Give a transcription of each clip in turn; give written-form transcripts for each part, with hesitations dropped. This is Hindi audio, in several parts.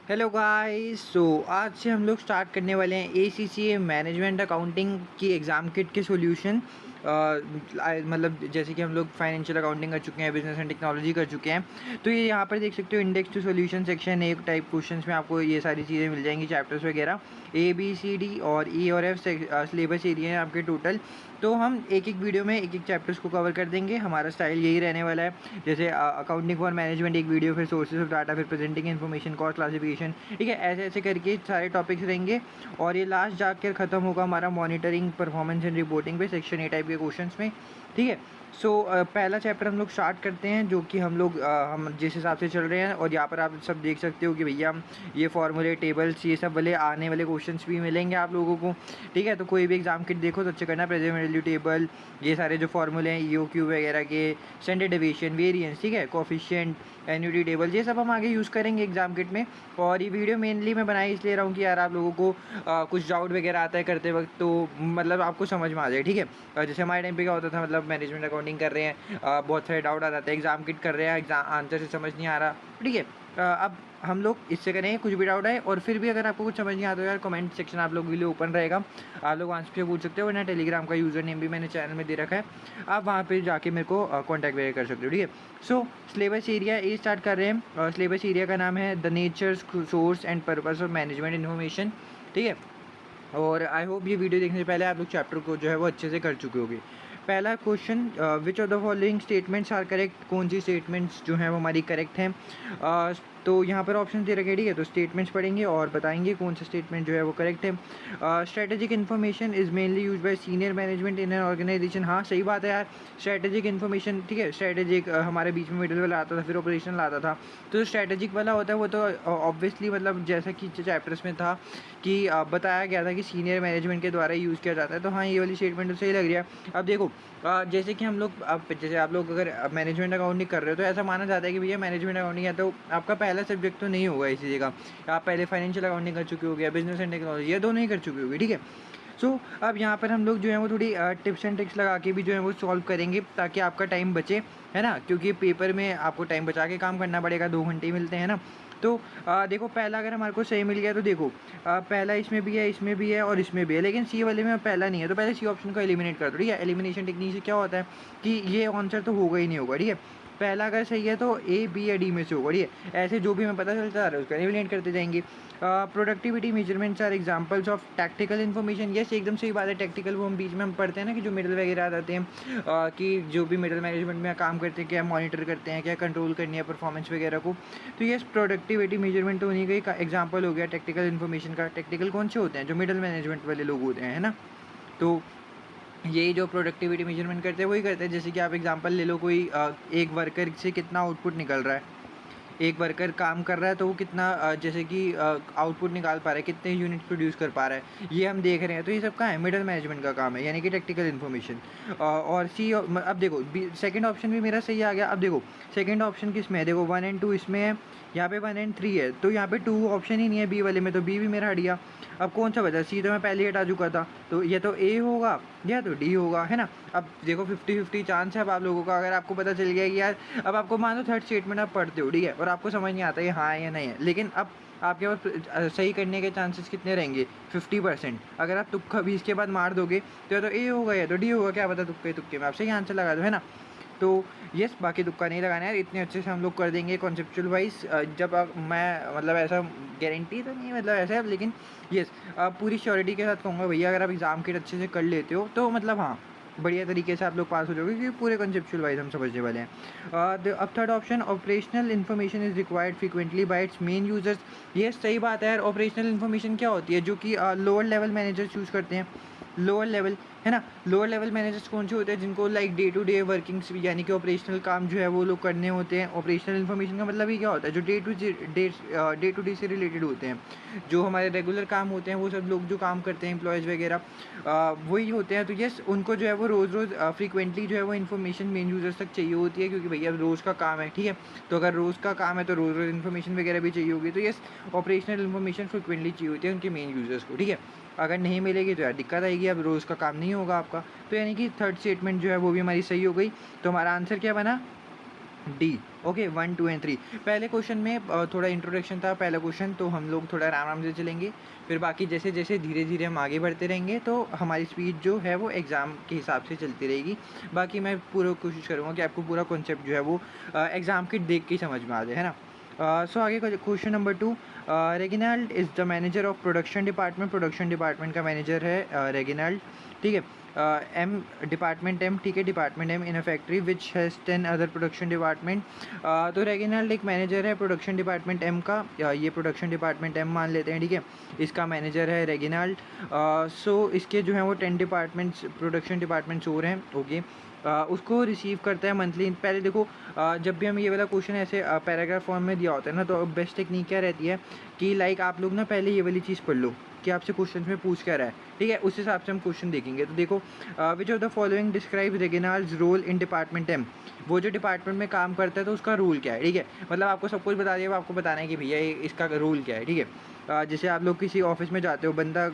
Hello guys. आज से हम लोग स्टार्ट करने वाले हैं ACCA मैनेजमेंट अकाउंटिंग की एग्ज़ाम किट के सॉल्यूशन। मतलब जैसे कि हम लोग फाइनेंशियल अकाउंटिंग कर चुके हैं, बिजनेस एंड टेक्नोलॉजी कर चुके हैं, तो ये यहाँ पर देख सकते हो इंडेक्स टू सॉल्यूशन सेक्शन एक टाइप क्वेश्चंस में आपको ये सारी चीज़ें मिल जाएंगी, चैप्टर्स वगैरह ABCD और E और F सिलेबस एरिया है आपके टोटल। तो हम एक एक वीडियो में एक एक चैप्टर्स को कवर कर देंगे। हमारा स्टाइल यही रहने वाला है, जैसे अकाउंटिंग फॉर मैनेजमेंट एक वीडियो, फिर सोर्सेज ऑफ डाटा, फिर प्रेजेंटिंग इन्फॉर्मेशन, कॉस्ट क्लासिफिकेशन, ठीक है। ऐसे ऐसे करके सारे टॉपिक्स रहेंगे और ये लास्ट जाकर ख़त्म होगा हमारा मॉनिटरिंग परफॉर्मेंस एंड रिपोर्टिंग पे, सेक्शन ए टाइप के क्वेश्चंस में, ठीक है। पहला चैप्टर हम लोग स्टार्ट करते हैं, जो कि हम जिस हिसाब से चल रहे हैं, और यहाँ पर आप सब देख सकते हो कि भैया ये फॉर्मूले टेबल्स ये सब वाले आने वाले क्वेश्चंस भी मिलेंगे आप लोगों को, ठीक है। तो कोई भी एग्जाम किट देखो तो अच्छे करना, प्रेजेंट वैल्यू टेबल, ये सारे जो फॉर्मूले हैं EOQ वगैरह के, स्टैंडर्ड डेविएशन, वेरिएंस, ठीक है, कोफिशिएंट, एन्युटी टेबल, ये सब हम आगे यूज़ करेंगे एग्जाम किट में। और ये वीडियो मेनली मैं बनाई इसलिए रहा हूँ कि यार आप लोगों को कुछ डाउट वगैरह आता है करते वक्त, तो मतलब आपको समझ में आ जाए, ठीक है। जैसे हमारे टाइम पे क्या होता था, मतलब मैनेजमेंट अकाउंटिंग कर रहे हैं, बहुत सारे डाउट आ जाते हैं, एग्जाम किट कर रहे हैं, एग्जाम आंसर से समझ नहीं आ रहा, ठीक है। अब हम लोग इससे करेंगे, कुछ भी डाउट आए, और फिर भी अगर आपको कुछ समझ नहीं आता हो यार, कमेंट सेक्शन आप लोगों के लिए ओपन रहेगा, आप लोग वहाँ से पूछ सकते हो, वरना टेलीग्राम का यूज़र नेम भी मैंने चैनल में दे रखा है, आप वहाँ पे जाके मेरे को कॉन्टैक्ट वगैरह कर सकते हो, ठीक है। सिलेबस एरिया ए स्टार्ट कर रहे हैं। सिलेबस एरिया का नाम है the nature, source and purpose of management information, ठीक है। और आई होप ये वीडियो देखने से पहले आप लोग चैप्टर को जो है वो अच्छे से कर चुके होंगे। पहला question, which of the following statements are correct, कौन सी स्टेटमेंट्स जो हैं वो हमारी करेक्ट हैं। तो यहाँ पर ऑप्शन दे रखे, ठीक है, तो स्टेटमेंट्स पढ़ेंगे और बताएंगे कौन सा स्टेटमेंट जो है वो करेक्ट है। Strategic information is mainly use by senior management in an organisation, हाँ सही बात है यार। स्ट्रेटेजिक इन्फॉर्मेशन, ठीक है, स्ट्रेटेजिक हमारे बीच में मिडिल वाला आता था, फिर ऑपरेशनल आता था, तो जो स्ट्रेटेजिक वाला होता है वो तो ऑब्वियसली मतलब जैसा कि चैप्टर्स में था कि बताया गया था कि सीनियर मैनेजमेंट के द्वारा यूज़ किया जाता है, तो हाँ ये वाली स्टेटमेंट तो सही लग रही है। अब देखो जैसे कि हम लोग, अब जैसे आप लोग अगर मैनेजमेंट अकाउंटिंग कर रहे हो तो ऐसा माना जाता है कि भैया मैनेजमेंट अकाउंटिंग है तो आपका पहला सब्जेक्ट तो नहीं होगा इसी जगह, आप पहले फाइनेंशियल अकाउंटिंग कर चुके हो गया, बिजनेस एंड टेक्नोलॉजी, ये दोनों ही कर चुके होगे, ठीक है। अब यहाँ पर हम लोग जो है वो थोड़ी टिप्स एंड ट्रिक्स लगा के भी जो है वो सॉल्व करेंगे, ताकि आपका टाइम बचे, है ना, क्योंकि पेपर में आपको टाइम बचा के काम करना पड़ेगा, 2 घंटे ही मिलते हैं ना। तो देखो पहला अगर हमारे को सही मिल गया तो देखो पहला इसमें भी है, इसमें भी है और इसमें भी है, लेकिन सी वाले में पहला नहीं है, तो पहले सी ऑप्शन को एलिमिनेट कर दो, ठीक है। एलिमिनेशन टेक्निक से क्या होता है कि ये आंसर तो होगा ही नहीं होगा, ठीक है। पहला अगर सही है तो A, B या D में से होगा, ठीक है। ऐसे जो भी हमें पता चलता है उसका एलिमिनेट करते जाएंगे। Productivity measurements are examples of tactical information, yes एकदम सही बात है। टैक्टिकल वो हम बीच में हम पढ़ते हैं ना, कि जो मिडल वगैरह आ जाते हैं, कि जो भी मिडल मैनेजमेंट में काम करते हैं, क्या मॉनिटर करते हैं, क्या कंट्रोल करनी है परफॉर्मेंस वगैरह को, तो यस प्रोडक्टिविटी मेजरमेंट तो उन्हीं का एग्जाम्पल हो गया टैक्टिकल इन्फॉर्मेशन का। टैक्टिकल कौन से होते हैं, जो मिडल मैनेजमेंट वाले लोग होते हैं, है ना। तो यही जो प्रोडक्टिविटी मेजरमेंट करते हैं वही करते हैं। जैसे कि आप एग्जांपल ले लो, कोई एक वर्कर से कितना आउटपुट निकल रहा है, एक वर्कर काम कर रहा है तो वो कितना जैसे कि आउटपुट निकाल पा रहा है, कितने यूनिट प्रोड्यूस कर पा रहा है, ये हम देख रहे हैं, तो ये सब का है मिडल मैनेजमेंट का काम है, यानी कि टेक्निकल इन्फॉर्मेशन। और सी, अब देखो सेकंड ऑप्शन भी मेरा सही आ गया। अब देखो सेकंड ऑप्शन किस में है, देखो 1 और 2 इसमें है, यहाँ पे 1 और 3 है, तो यहाँ पे 2 ऑप्शन ही नहीं है बी वाले में, तो बी भी मेरा हट गया। अब कौन सा बचा, सी तो मैं पहले ही हटा चुका था, तो ये तो ए होगा या तो डी होगा, है ना। अब देखो 50-50 चांस है अब आप लोगों का, अगर आपको पता चल गया कि यार, अब आपको मान लो थर्ड स्टेटमेंट आप पढ़ते हो, ठीक है, और आपको समझ नहीं आता है हाँ या नहीं है, लेकिन अब आपके पास सही करने के चांसेस कितने रहेंगे, 50%। अगर आप तुक्का भी इसके बाद मार दोगे तो या तो ए होगा या तो डी होगा, क्या पता तुक्के तुक्के में आप सही आंसर लगा दो, है ना। तो यस, बाकी तुक्का नहीं लगाना है, इतने अच्छे से हम लोग कर देंगे कॉन्सेप्चुअल वाइज। जब मैं मतलब ऐसा गारंटी तो नहीं, मतलब ऐसा है, लेकिन यस पूरी श्योरिटी के साथ कहूँगा भैया, अगर आप एग्ज़ाम किट अच्छे से कर लेते हो तो मतलब हाँ बढ़िया तरीके से आप लोग पास हो जाओगे, क्योंकि पूरे कॉन्सेप्चुअल वाइज हम समझने वाले हैं। अब third option, operational information is required frequently bye it's main users, ये सही बात है यार। ऑपरेशनल इन्फॉर्मेशन क्या होती है, जो कि लोअर लेवल मैनेजर्स यूज़ करते हैं, लोअर लेवल, है ना। लोअर लेवल मैनेजर्स कौन से होते हैं, जिनको like day to day workings यानी कि ऑपरेशनल काम जो है वो लोग करने होते हैं। ऑपरेशनल इन्फॉर्मेशन का मतलब ही क्या होता है, जो डे टू डे से रिलेटेड होते हैं, जो हमारे रेगुलर काम होते हैं, वो सब लोग जो काम करते हैं एम्प्लॉयज़ वगैरह वही होते हैं। तो यस उनको जो है वो रोज़ रोज़ फ्रीक्वेंटली जो है वो इन्फॉर्मेशन मेन यूज़र्स तक चाहिए होती है, क्योंकि भैया रोज़ का काम है, ठीक है। तो अगर रोज़ का काम है तो रोज़ रोज़ इन्फॉर्मेशन वगैरह भी चाहिए होगी, तो यस ऑपरेशनल इन्फॉर्मेशन फ्रीक्वेंटली चाहिए होती है उनके मेन यूज़र्स को, ठीक है। अगर नहीं मिलेगी तो यार दिक्कत आएगी, अब रोज़ का काम नहीं होगा आपका। तो यानी कि थर्ड स्टेटमेंट जो है वो भी हमारी सही हो गई। तो हमारा आंसर क्या बना, डी। Okay, 1, 2 and 3। पहले क्वेश्चन में थोड़ा इंट्रोडक्शन था पहला क्वेश्चन, तो हम लोग थोड़ा आराम आराम से चलेंगे। फिर बाकी जैसे जैसे धीरे धीरे हम आगे बढ़ते रहेंगे तो हमारी स्पीड जो है वो एग्ज़ाम के हिसाब से चलती रहेगी। बाकी मैं पूरा कोशिश करूँगा कि आपको पूरा कॉन्सेप्ट जो है वो एग्ज़ाम किट देख के ही समझ में आ जाए, है ना। सो आगे question number 2। Reginald is the manager of production department. Production department का मैनेजर है रेगिनाल्ड, ठीक है। एम डिपार्टमेंट एम, ठीक है, department M in a factory which has 10 other production department. तो रेगिनाल्ड एक मैनेजर है प्रोडक्शन डिपार्टमेंट एम का, ये प्रोडक्शन डिपार्टमेंट एम मान लेते हैं, ठीक है। इसका मैनेजर है रेगिनाल्ड। सो इसके जो है वो 10 डिपार्टमेंट्स प्रोडक्शन डिपार्टमेंट्स और हैं, ओके। उसको रिसीव करता है मंथली। पहले देखो, जब भी हम ये वाला क्वेश्चन ऐसे पैराग्राफ फॉर्म में दिया होता है ना, तो बेस्ट टेक्निक क्या रहती है कि लाइक आप लोग ना पहले ये वाली चीज़ पढ़ लो कि आपसे क्वेश्चन में पूछ क्या रहा है, ठीक है। उस हिसाब से हम क्वेश्चन देखेंगे। तो देखो, which of the following describe Reginald's role in department M. वो जो डिपार्टमेंट में काम करता है तो उसका रोल क्या है, ठीक है। मतलब आपको सब कुछ बता दिया, अब आपको बताना है कि भैया इसका रोल क्या है, ठीक है। जैसे आप लोग किसी ऑफिस में जाते हो, बंदा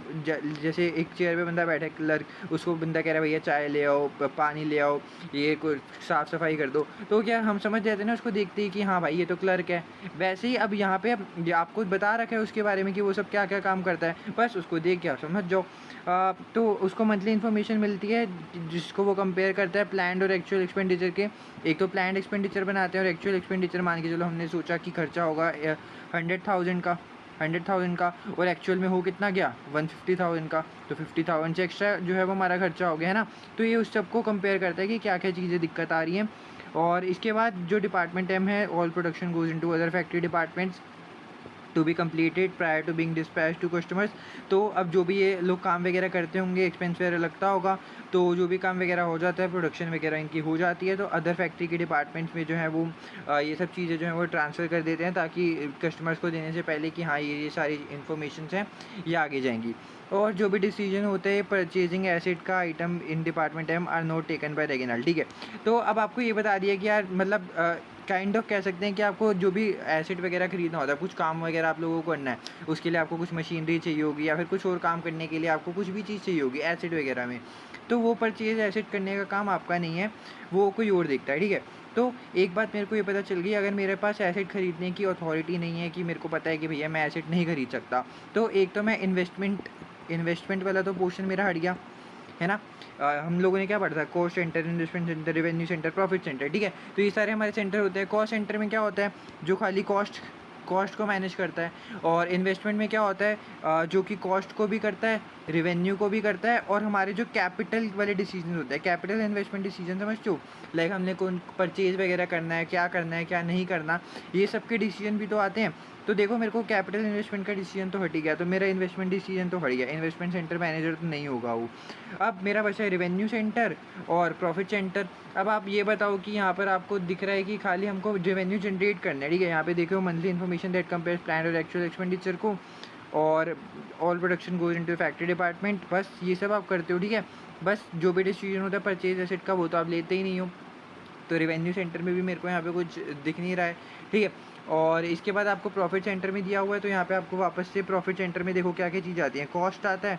जैसे एक चेयर पे बंदा बैठा है क्लर्क, उसको बंदा कह रहा है भैया चाय ले आओ, पानी ले आओ, ये कोई साफ़ सफाई कर दो, तो क्या हम समझ जाते हैं ना उसको देखते ही कि हाँ भाई ये तो क्लर्क है। वैसे ही अब यहाँ पे अब आपको बता रखा है उसके बारे में कि वो सब क्या क्या काम करता है, बस उसको देख के आप समझ जाओ। तो उसको मंथली इन्फॉर्मेशन मिलती है जिसको वो कंपेयर करता है प्लान्ड और एक्चुअल एक्सपेंडिचर के। एक तो प्लान्ड एक्सपेंडिचर बनाते हैं और एक्चुअल एक्सपेंडिचर मान के चलो हमने सोचा कि खर्चा होगा 100,000 का, और एक्चुअल में हो कितना गया 150,000 का, तो 50,000 से एक्स्ट्रा जो है वो हमारा खर्चा हो गया, है ना। तो ये उस सबको कंपेयर करता है कि क्या क्या चीज़ें दिक्कत आ रही हैं। और इसके बाद जो डिपार्टमेंट एम है, all production goes into other factory departments to be completed prior to being dispatch to customers. तो अब जो भी ये लोग काम वगैरह करते होंगे, एक्सपेंस वगैरह लगता होगा, तो जो भी काम वगैरह हो जाता है, प्रोडक्शन वगैरह इनकी हो जाती है, तो अदर फैक्ट्री के डिपार्टमेंट्स में जो है वो ये सब चीज़ें जो है वो ट्रांसफ़र कर देते हैं, ताकि कस्टमर्स को देने से पहले कि हाँ ये सारी इन्फॉर्मेशन हैं ये आगे जाएंगी। और जो भी डिसीजन होते हैं परचेजिंग एसेट का item in department M are not taken by Reginald, ठीक है। तो अब आपको ये बता दिया कि यार मतलब काइंड ऑफ कह सकते हैं कि आपको जो भी एसेट वगैरह खरीदना होता है, कुछ काम वगैरह आप लोगों को करना है, उसके लिए आपको कुछ मशीनरी चाहिए होगी या फिर कुछ और काम करने के लिए आपको कुछ भी चीज़ चाहिए होगी एसेट वगैरह में, तो वो परचेज एसेट करने का काम आपका नहीं है, वो कोई और देखता है, ठीक है। तो एक बात मेरे को ये पता चल गई, अगर मेरे पास एसेट खरीदने की अथॉरिटी नहीं है कि मेरे को पता है कि भैया मैं एसेट नहीं खरीद सकता, तो एक तो मैं इन्वेस्टमेंट वाला तो पोर्शन मेरा हट गया, है ना। हम लोगों ने क्या पढ़ा था, cost centre, investment centre, revenue centre, profit centre, ठीक है। तो ये सारे हमारे सेंटर होते हैं। कॉस्ट सेंटर में क्या होता है, जो खाली कॉस्ट को मैनेज करता है, और इन्वेस्टमेंट में क्या होता है, जो कि कॉस्ट को भी करता है, रेवेन्यू को भी करता है, और हमारे जो कैपिटल वाले डिसीजन होते हैं, कैपिटल इन्वेस्टमेंट डिसीजन समझते हो, लाइक हमने कौन परचेज वगैरह करना है, क्या नहीं करना, ये सब के डिसीजन भी तो आते हैं। तो देखो मेरे को कैपिटल इन्वेस्टमेंट का डिसीजन तो हट ही गया, तो मेरा इन्वेस्टमेंट डिसीजन तो हट गया, इन्वेस्टमेंट सेंटर मैनेजर तो नहीं होगा वो। अब मेरा बचा है रेवेन्यू सेंटर और प्रॉफिट सेंटर। अब आप ये बताओ कि यहाँ पर आपको दिख रहा है कि खाली हमको रेवेन्यू जनरेट करना है, ठीक है। यहाँ पे देखो monthly information that compares plan और एक्चुअल एक्सपेंडिचर को, और all production goes into factory department, बस ये सब आप करते हो, ठीक है। बस जो भी डिसीजन होता है परचेज एसेट का वो तो आप लेते ही नहीं हो। तो रेवेन्यू सेंटर में भी मेरे को यहाँ पे कुछ दिख नहीं रहा है, ठीक है। और इसके बाद आपको प्रॉफिट सेंटर में दिया हुआ है, तो यहाँ पे आपको वापस से प्रॉफिट सेंटर में देखो क्या क्या चीज़ आती है, कॉस्ट आता है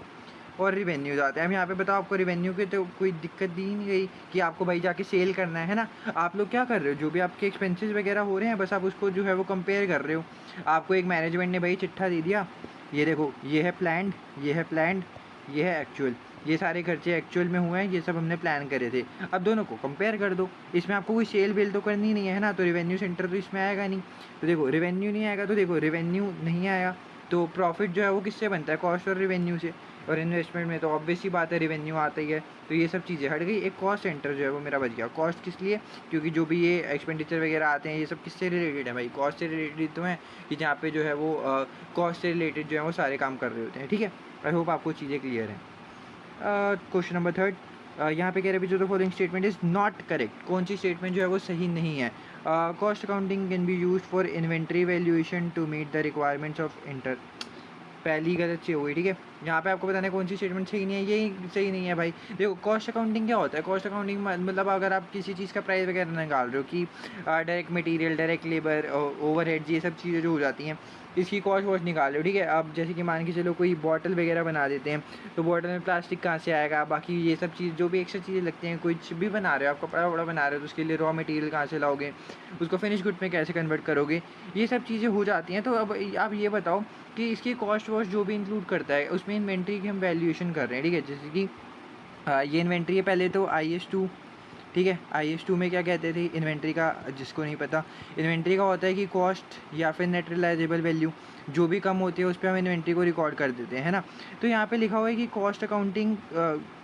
और रिवेन्यूज़ आते हैं। अब यहाँ पे बताओ आपको रेवेन्यू की तो कोई दिक्कत दी नहीं गई कि आपको भाई जाके सेल करना है ना। आप लोग क्या कर रहे हो, जो भी आपके एक्सपेंसेस वगैरह हो रहे हैं बस आप उसको जो है वो कंपेयर कर रहे हो। आपको एक मैनेजमेंट ने भाई चिट्ठा दे दिया, ये देखो ये है प्लान्ड, ये है एक्चुअल, ये सारे खर्चे एक्चुअल में हुए हैं, ये सब हमने प्लान करे थे। अब दोनों को कंपेयर कर दो, इसमें आपको कोई सेल बेल तो करनी नहीं है ना, तो रेवेन्यू सेंटर तो इसमें आएगा नहीं। तो देखो रेवेन्यू नहीं आएगा, तो देखो रेवेन्यू नहीं आया, तो प्रॉफिट जो है वो किससे बनता है, कॉस्ट और रेवेन्यू से। और इन्वेस्टमेंट में तो ऑब्वियस ही बात है रेवेन्यू आता ही है, तो ये सब चीज़ें हट गई। एक कॉस्ट सेंटर जो है वो मेरा बच गया। कॉस्ट किस लिए, क्योंकि जो भी ये एक्सपेंडिचर वगैरह आते हैं ये सब किससे रिलेटेड है भाई, कॉस्ट से रिलेटेड तो हैं, कि जहाँ पे जो है वो कॉस्ट से रिलेटेड जो है वो सारे काम कर रहे होते हैं, ठीक है। आई होप आपको चीज़ें क्लियर हैं। क्वेश्चन नंबर 3, यहाँ पे कह रहे हैं जो the following statement is not correct, कौन सी स्टेटमेंट जो है वो सही नहीं है। Cost accounting can be used for inventory valuation to meet the requirements of inter, पहली गलत चीज़ हो गई, ठीक है। यहाँ पे आपको बताना है कौन सी स्टेटमेंट सही नहीं है, ये सही नहीं है भाई। देखो कॉस्ट अकाउंटिंग क्या होता है, कॉस्ट अकाउंटिंग मतलब अगर आप किसी चीज़ का प्राइस वगैरह निकाल रहे हो कि direct material, direct labour, overheads, ये सब चीज़ें जो हो जाती हैं, इसकी कॉस्ट वॉस्ट निकालो, ठीक है। अब जैसे कि मान के चलो कोई बॉटल वगैरह बना देते हैं, तो बॉटल में प्लास्टिक कहाँ से आएगा, बाकी ये सब चीज़ जो भी एक्स्ट्रा चीज़ें लगती हैं, कुछ भी बना रहे हो, आप कपड़ा वपड़ा बना रहे हो तो उसके लिए रॉ मटेरियल कहाँ से लाओगे, उसको फिनिश गुड में कैसे कन्वर्ट करोगे, ये सब चीज़ें हो जाती हैं। तो अब आप ये बताओ कि इसकी कॉस्ट वॉस्ट जो भी इंक्लूड करता है, उसमें इन्वेंट्री की हम वैल्यूएशन कर रहे हैं, ठीक है। जैसे कि ये इन्वेंट्री है पहले तो IS2, ठीक है। IS2 में क्या कहते थे इन्वेंट्री का, जिसको नहीं पता, इन्वेंट्री का होता है कि कॉस्ट या फिर नेट रिलाइजेबल वैल्यू जो भी कम होती है उस पर हम इन्वेंट्री को रिकॉर्ड कर देते हैं, है ना। तो यहाँ पे लिखा हुआ है कि कॉस्ट अकाउंटिंग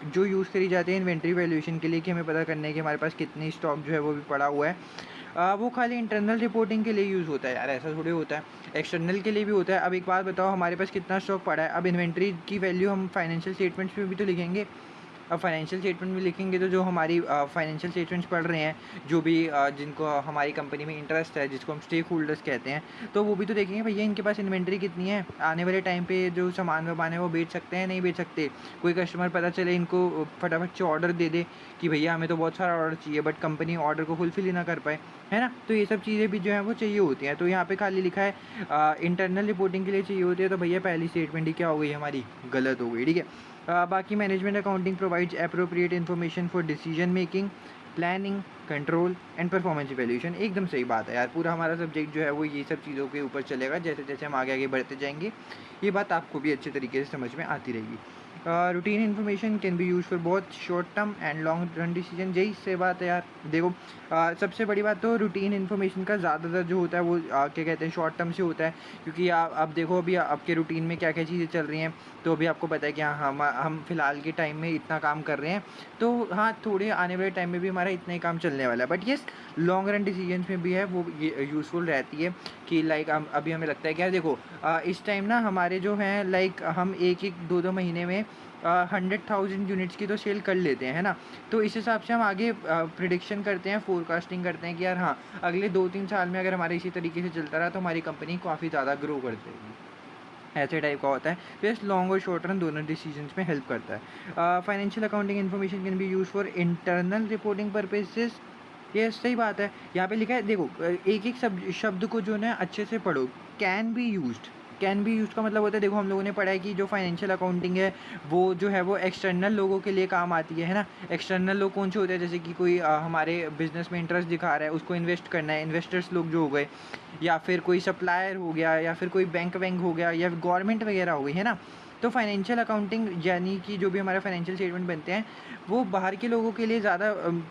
जो यूज़ करी जाती है इन्वेंट्री वैल्यूएशन के लिए, कि हमें पता करना है कि हमारे पास कितनी स्टॉक जो है वो भी पड़ा हुआ है, वो खाली इंटरनल रिपोर्टिंग के लिए यूज़ होता है यार, ऐसा थोड़ी होता है, एक्सटर्नल के लिए भी होता है। अब एक बात बताओ, हमारे पास कितना स्टॉक पड़ा है, अब इन्वेंट्री की वैल्यू हम फाइनेंशियल स्टेटमेंट्स में भी तो लिखेंगे। अब फाइनेंशियल स्टेटमेंट में लिखेंगे तो जो हमारी फाइनेंशियल स्टेटमेंट्स पढ़ रहे हैं, जो भी जिनको हमारी कंपनी में इंटरेस्ट है, जिसको हम स्टेक होल्डर्स कहते हैं, तो वो भी तो देखेंगे भैया इनके पास इन्वेंट्री कितनी है, आने वाले टाइम पे जो सामान वामान है वो बेच सकते हैं नहीं बेच सकते। कोई कस्टमर पता चले इनको फटाफट से ऑर्डर दे दे कि भैया हमें तो बहुत सारा ऑर्डर चाहिए, बट कंपनी ऑर्डर को फुलफिल ही ना कर पाए, है ना। तो ये सब चीज़ें भी जो है वो चाहिए होती हैं। तो यहाँ पे खाली लिखा है इंटरनल रिपोर्टिंग के लिए चाहिए होती है, तो भैया पहली स्टेटमेंट ही क्या हो गई हमारी, गलत हो गई, ठीक है। बाकी management accounting provides appropriate information for decision making, planning, control and performance evaluation. एकदम सही बात है यार, पूरा हमारा सब्जेक्ट जो है वो ये सब चीज़ों के ऊपर चलेगा। जैसे जैसे हम आगे आगे बढ़ते जाएंगे ये बात आपको भी अच्छे तरीके से समझ में आती रहेगी। Routine information can be use for both short term and long run decision. यही से बात है यार, देखो सबसे बड़ी बात तो रूटीन इन्फॉर्मेशन का ज़्यादातर जो होता है वो क्या कहते हैं शॉर्ट टर्म से होता है, क्योंकि आप देखो अभी आपके रूटीन में क्या क्या चीज़ें चल रही हैं, तो अभी आपको पता है कि हाँ हम फ़िलहाल के टाइम में इतना काम कर रहे हैं, तो हाँ थोड़े आने वाले टाइम में भी हमारा इतना ही काम चलने वाला है। But yes long run decision में भी है वो ये यूज़फुल रहती है कि लाइक अभी हमें लगता है कि यार देखो इस टाइम ना हमारे जो हैं लाइक हम एक दो महीने में 100,000 यूनिट्स की तो सेल कर लेते हैं, है ना। तो इस हिसाब से हम आगे प्रिडिक्शन करते हैं, फोरकास्टिंग करते हैं कि यार हाँ अगले 2-3 साल में अगर हमारे इसी तरीके से चलता रहा तो हमारी कंपनी काफ़ी ज़्यादा ग्रो कर जाएगी, ऐसे टाइप का होता है। तो इस लॉन्ग और शॉर्ट रन दोनों डिसीजंस में हेल्प करता है। Financial accounting information can be use for internal reporting purposes. ये सही बात है, यहाँ पे लिखा है देखो एक एक शब्द को जो ना अच्छे से पढ़ो। Can be used, can be use का मतलब होता है, देखो हम लोगों ने पढ़ा है कि जो फाइनेंशियल अकाउंटिंग है वो जो है वो एक्सटर्नल लोगों के लिए काम आती है ना। एक्सटर्नल लोग कौन से होते हैं, जैसे कि कोई हमारे बिजनेस में इंटरेस्ट दिखा रहा है, उसको इन्वेस्ट करना है, इन्वेस्टर्स लोग जो हो गए, या फिर कोई सप्लायर हो गया, या फिर कोई बैंक वैंक हो गया, या गवर्नमेंट वगैरह हो गई, है ना। तो फाइनेंशियल अकाउंटिंग यानी कि जो भी हमारे फाइनेंशियल स्टेटमेंट बनते हैं वो बाहर के लोगों के लिए ज़्यादा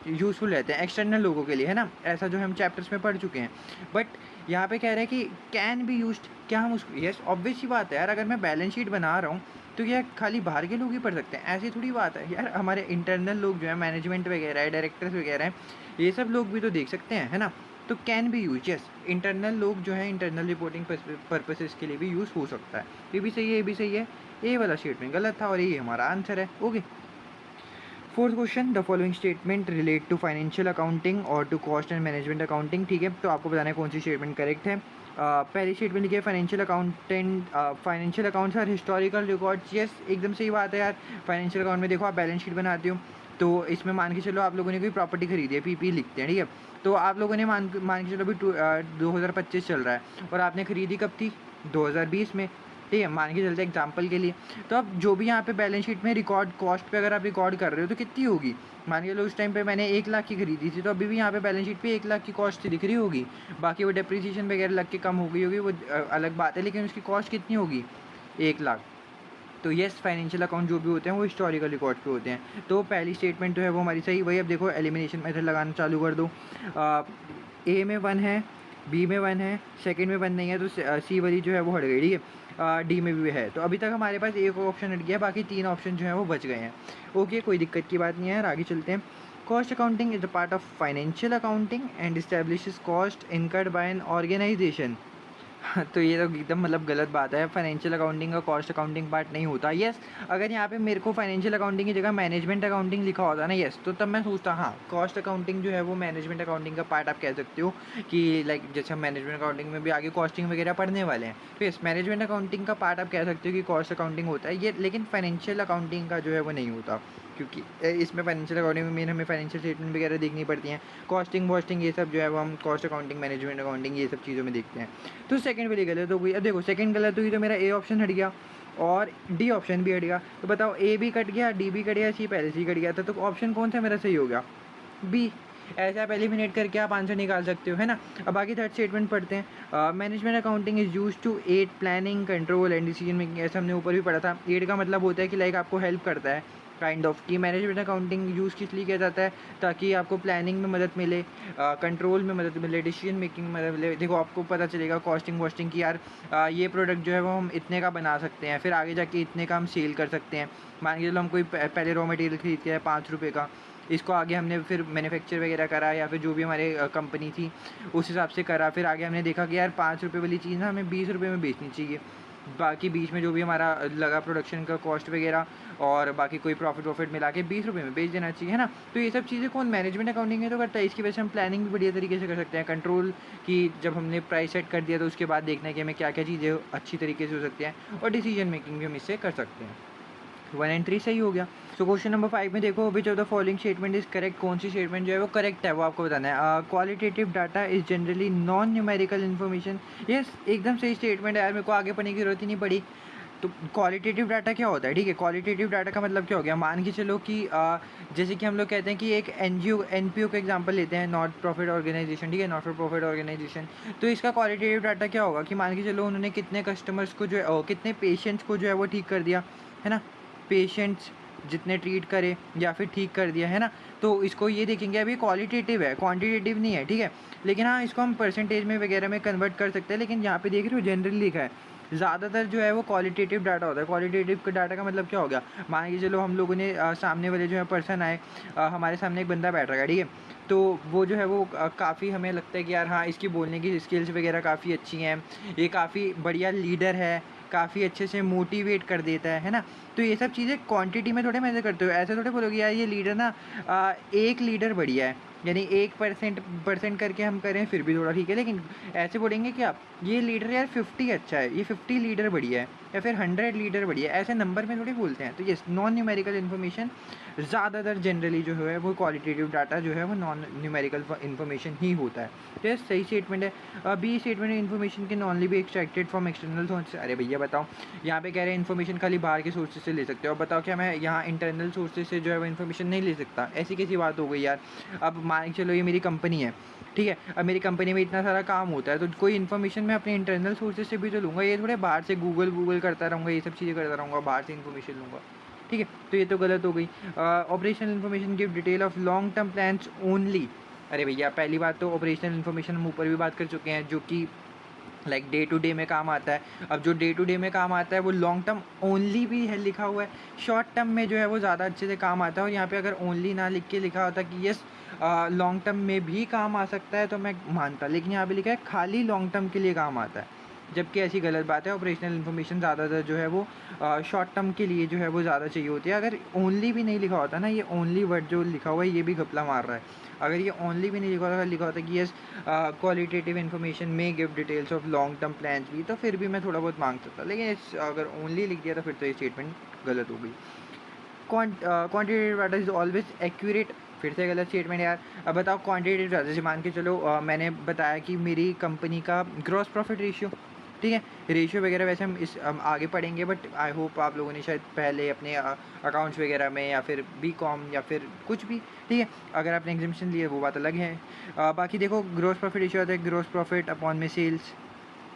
यूज़फुल रहते हैं, एक्सटर्नल लोगों के लिए, है ना। ऐसा जो हम चैप्टर्स में पढ़ चुके हैं। बट यहाँ पे कह रहे हैं कि कैन बी यूज्ड, क्या हम उसको, यस ऑब्वियस ही बात है यार, अगर मैं बैलेंस शीट बना रहा हूँ तो क्या खाली बाहर के लोग ही पढ़ सकते हैं, ऐसी थोड़ी बात है यार। हमारे इंटरनल लोग जो है मैनेजमेंट वगैरह है, डायरेक्टर्स वगैरह हैं, ये सब लोग भी तो देख सकते हैं, है ना। तो can be use, yes internal लोग जो है इंटरनल रिपोर्टिंग पर्पसेस के लिए भी यूज़ हो सकता है। ये भी सही है, ये भी सही है, ये वाला स्टेटमेंट गलत था और ये हमारा आंसर है। Okay, fourth question, the following statement relate to financial accounting और to cost and management accounting. ठीक है, तो आपको बताना है कौन सी स्टेटमेंट करेक्ट है। पहली स्टेटमेंट लिखी है financial accountant, financial accounts are historical records. Yes एकदम सही बात है यार। फाइनेंशियल अकाउंट में देखो आप बैलेंस शीट बनाते हो, तो इसमें मान के चलो आप लोगों ने कोई प्रॉपर्टी खरीदी है, पीपी लिखते हैं, ठीक है। तो आप लोगों ने मान के चलो अभी 2025 चल रहा है और आपने खरीदी कब थी, 2020 में, ठीक है, मान के चलते एग्जाम्पल के लिए। तो अब जो भी यहाँ पे बैलेंस शीट में रिकॉर्ड कॉस्ट पे अगर आप रिकॉर्ड कर रहे हो तो कितनी होगी, मान के चलो उस टाइम पे मैंने 1 लाख की खरीदी थी, तो अभी भी यहाँ पे बैलेंस शीट पे 1 लाख की कॉस्ट दिख रही होगी। बाकी वो डेप्रिसिएशन वगैरह लग के कम हो गई होगी, वो अलग बात है, लेकिन उसकी कॉस्ट कितनी होगी, 1 लाख। तो येस फाइनेंशियल अकाउंट जो भी होते हैं वो हिस्टोरिकल रिकॉर्ड पे होते हैं। तो पहली स्टेटमेंट जो है वो हमारी सही। वही अब देखो एलिमिनेशन मेथड लगाना चालू कर दो। ए में 1 है, बी में 1 है, सेकंड में 1 नहीं है, तो सी वाली जो है वो हट गई, ठीक है। डी में भी है, तो अभी तक हमारे पास एक ऑप्शन हट गया, बाकी 3 ऑप्शन जो है वो बच गए हैं। ओके, कोई दिक्कत की बात नहीं है यार, आगे चलते हैं। Cost accounting is a part of financial accounting and establishes cost incurred by an organisation. तो ये तो एकदम मतलब गलत बात है। फाइनेंशियल अकाउंटिंग का कॉस्ट अकाउंटिंग पार्ट नहीं होता। यस अगर यहाँ पे मेरे को फाइनेंशियल अकाउंटिंग की जगह मैनेजमेंट अकाउंटिंग लिखा होता ना, यस तो तब मैं सोचता हाँ कॉस्ट अकाउंटिंग जो है वो मैनेजमेंट अकाउंटिंग का पार्ट आप कह सकते हो कि लाइक जैसे हम मैनेजमेंट अकाउंटिंग में भी आगे कॉस्टिंग वगैरह पढ़ने वाले हैं, तो यस मैनेजमेंट अकाउंटिंग का पार्ट आप कह सकते हो कि कॉस्ट अकाउंटिंग होता है ये, लेकिन फाइनेंशियल अकाउंटिंग का जो है वो नहीं होता। क्योंकि इसमें फाइनेंशियल अकाउंटिंग में मेन हमें फाइनेंशियल स्टेटमेंट वगैरह देखनी पड़ती हैं, कॉस्टिंग वॉस्टिंग ये सब जो है वो हम कॉस्ट अकाउंटिंग, मैनेजमेंट अकाउंटिंग ये सब चीज़ों में देखते हैं। तो सेकंड वाली गलत हो गई। अब देखो सेकंड गलत हुई तो मेरा ए ऑप्शन हट गया और डी ऑप्शन भी हट गया। तो बताओ ए भी कट गया, डी भी कट गया, सी पहले से ही कट गया था, तो ऑप्शन कौन सा मेरा सही हो गया? बी। ऐसे आप एलिमिनेट करके आप आंसर निकाल सकते हो, है ना। अब बाकी थर्ड स्टेटमेंट पढ़ते हैं। Management accounting is use to aid planning, control and decision making. ऐसा हमने ऊपर भी पढ़ा था। एड का मतलब होता है कि लाइक आपको हेल्प करता है, काइंड ऑफ। कि मैनेजमेंट अकाउंटिंग यूज़ किस लिए किया जाता है? ताकि आपको प्लानिंग में मदद मिले, कंट्रोल में मदद मिले, डिसीजन मेकिंग में मदद मिले। देखो आपको पता चलेगा कॉस्टिंग वॉस्टिंग की यार ये प्रोडक्ट जो है वो हम इतने का बना सकते हैं, फिर आगे जाके इतने का हम सेल कर सकते हैं। मान के चलो हम कोई पहले रॉ मटेरियल खरीद के 5 रुपये का, इसको आगे हमने फिर मैन्युफैक्चर वगैरह करा या फिर जो भी हमारे कंपनी थी उस हिसाब से करा, फिर आगे हमने देखा कि यार 5 रुपये वाली चीज़ ना हमें 20 रुपये में बेचनी चाहिए। बाकी बीच में जो भी हमारा लगा प्रोडक्शन का कॉस्ट वगैरह और बाकी कोई प्रॉफिट मिला के 20 रुपये में बेच देना चाहिए, है ना। तो ये सब चीज़ें कौन? मैनेजमेंट अकाउंटिंग है तो करता है। इसकी वजह से हम प्लानिंग भी बढ़िया तरीके से कर सकते हैं, कंट्रोल की जब हमने प्राइस सेट कर दिया तो उसके बाद देखना है कि हमें क्या क्या चीज़ें अच्छी तरीके से हो सकती हैं, और डिसीजन मेकिंग भी हम इससे कर सकते हैं। 1 एंड 3 सही हो गया। सो क्वेश्चन नंबर 5 में देखो, which of the following statement is correct? कौन सी स्टेटमेंट जो है वो करेक्ट है वो आपको बताना है। Qualitative data is generally non numerical information. Yes, एकदम सही स्टेटमेंट है यार, मेरे को आगे पढ़ने की जरूरत ही नहीं पड़ी। तो क्वालिटेटिव डाटा क्या होता है? ठीक है, क्वालिटेटिव डाटा का मतलब क्या हो गया? मान के चलो कि जैसे कि हम लोग कहते हैं कि एक एनपीओ का एग्जांपल लेते हैं, नॉट प्रॉफिट ऑर्गेनाइजेशन, ठीक है, नॉट फॉर प्रॉफिट ऑर्गेनाइजेशन। तो इसका क्वालिटेटिव डाटा क्या होगा कि मान के चलो उन्होंने कितने कस्टमर्स को जो है कितने पेशेंट्स को जो है वो ठीक कर दिया, है ना। पेशेंट्स जितने ट्रीट करे या फिर ठीक कर दिया, है ना। तो इसको ये देखेंगे, अभी क्वालिटेटिव है, क्वांटिटेटिव नहीं है, ठीक है। लेकिन हाँ, इसको हम परसेंटेज में वगैरह में कन्वर्ट कर सकते हैं, लेकिन यहाँ पे देख रहे हो जनरली लिखा है। ज़्यादातर जो है वो क्वालिटेटिव डाटा होता है। क्वालिटेटिव डाटा का मतलब क्या हो गया? मान के चलो हम लोगों ने सामने वाले जो है पर्सन आए, हमारे सामने एक बंदा बैठ रहा है, ठीक है। तो वो जो है वो काफ़ी हमें लगता है कि यार हाँ, इसकी बोलने की स्किल्स वगैरह काफ़ी अच्छी हैं, ये काफ़ी बढ़िया लीडर है, काफ़ी अच्छे से मोटिवेट कर देता है ना। तो ये सब चीज़ें क्वांटिटी में थोड़े मेजर करते हो, ऐसे थोड़े बोलोगे यार ये लीडर ना एक लीडर बढ़िया है, यानी 1% करके हम करें फिर भी थोड़ा ठीक है, लेकिन ऐसे बोलेंगे कि आप ये लीडर यार 50 अच्छा है, ये 50 लीडर बढ़िया है, या फिर 100 लीडर बढ़िया है, ऐसे नंबर में थोड़ी बोलते हैं। तो ये नॉन न्यूमेरिकल इन्फॉर्मेशन ज़्यादातर जनरली जो है वो क्वालिटेटिव डाटा जो है वो नॉन न्यूमेरिकल इन्फॉर्मेशन ही होता है। तो ये सही स्टेटमेंट है। B statement information can only be extracted from external source. अरे भैया बताओ, यहाँ पे कह रहे हैं इन्फॉर्मेशन खाली बाहर के सोर्सेज से ले सकते हो। अब बताओ क्या मैं यहाँ इंटरनल सोर्सेज से जो है वो इन्फॉर्मेशन नहीं ले सकता? ऐसी कैसी बात हो गई यार। अब मान के चलो ये मेरी कंपनी है, ठीक है, अब मेरी कंपनी में इतना सारा काम होता है, तो कोई इन्फॉर्मेशन मैं अपने इंटरनल सोर्सेज से भी तो लूँगा, ये थोड़े बाहर से गूगल करता रहूँगा, ये सब चीज़ें करता रहूँगा, बाहर से इन्फॉर्मेशन लूँगा, ठीक है। तो ये तो गलत हो गई। Operational information give detail of long term plans only. अरे भैया पहली बात तो ऑपरेशनल इन्फॉर्मेशन हम ऊपर भी बात कर चुके हैं, जो कि लाइक डे टू डे में काम आता है। अब जो डे टू डे में काम आता है वो लॉन्ग टर्म ओनली भी है लिखा हुआ है, शॉर्ट टर्म में जो है वो ज़्यादा अच्छे से काम आता है। और यहाँ पे अगर ओनली ना लिख के लिखा होता कि यस लॉन्ग टर्म में भी काम आ सकता है तो मैं मानता, लेकिन यहाँ पे लिखा है खाली लॉन्ग टर्म के लिए काम आता है, जबकि ऐसी गलत बात है। ऑपरेशनल इन्फॉर्मेशन ज़्यादातर जो है वो शॉर्ट टर्म के लिए जो है वो ज़्यादा चाहिए होती है। अगर ओनली भी नहीं लिखा होता ना, ये ओनली वर्ड जो लिखा हुआ है ये भी घपला मार रहा है। अगर ये ओनली भी नहीं लिखा होता, लिखा होता कि यस क्वालिटेटिव इन्फॉर्मेशन में give details of long term plans भी, तो फिर भी मैं थोड़ा बहुत मांग सकता, लेकिन अगर ओनली लिख दिया तो फिर तो ये स्टेटमेंट गलत हो गई। Quantitative data is always accurate, फिर से गलत स्टेटमेंट यार। अब बताओ क्वान्टिटेटिव डाटा, जैसे मान के चलो मैंने बताया कि मेरी कंपनी का ग्रॉस प्रॉफिट रेशियो, ठीक है, रेशियो वगैरह वैसे हम आगे पढ़ेंगे, बट आई होप आप लोगों ने शायद पहले अपने अकाउंट्स वगैरह में या फिर बीकॉम या फिर कुछ भी, ठीक है, अगर आपने एग्जामिनेशन लिए वो बात अलग है। बाकी देखो ग्रॉस प्रॉफिट रेशियो आता है ग्रॉस प्रॉफिट अपॉन में sales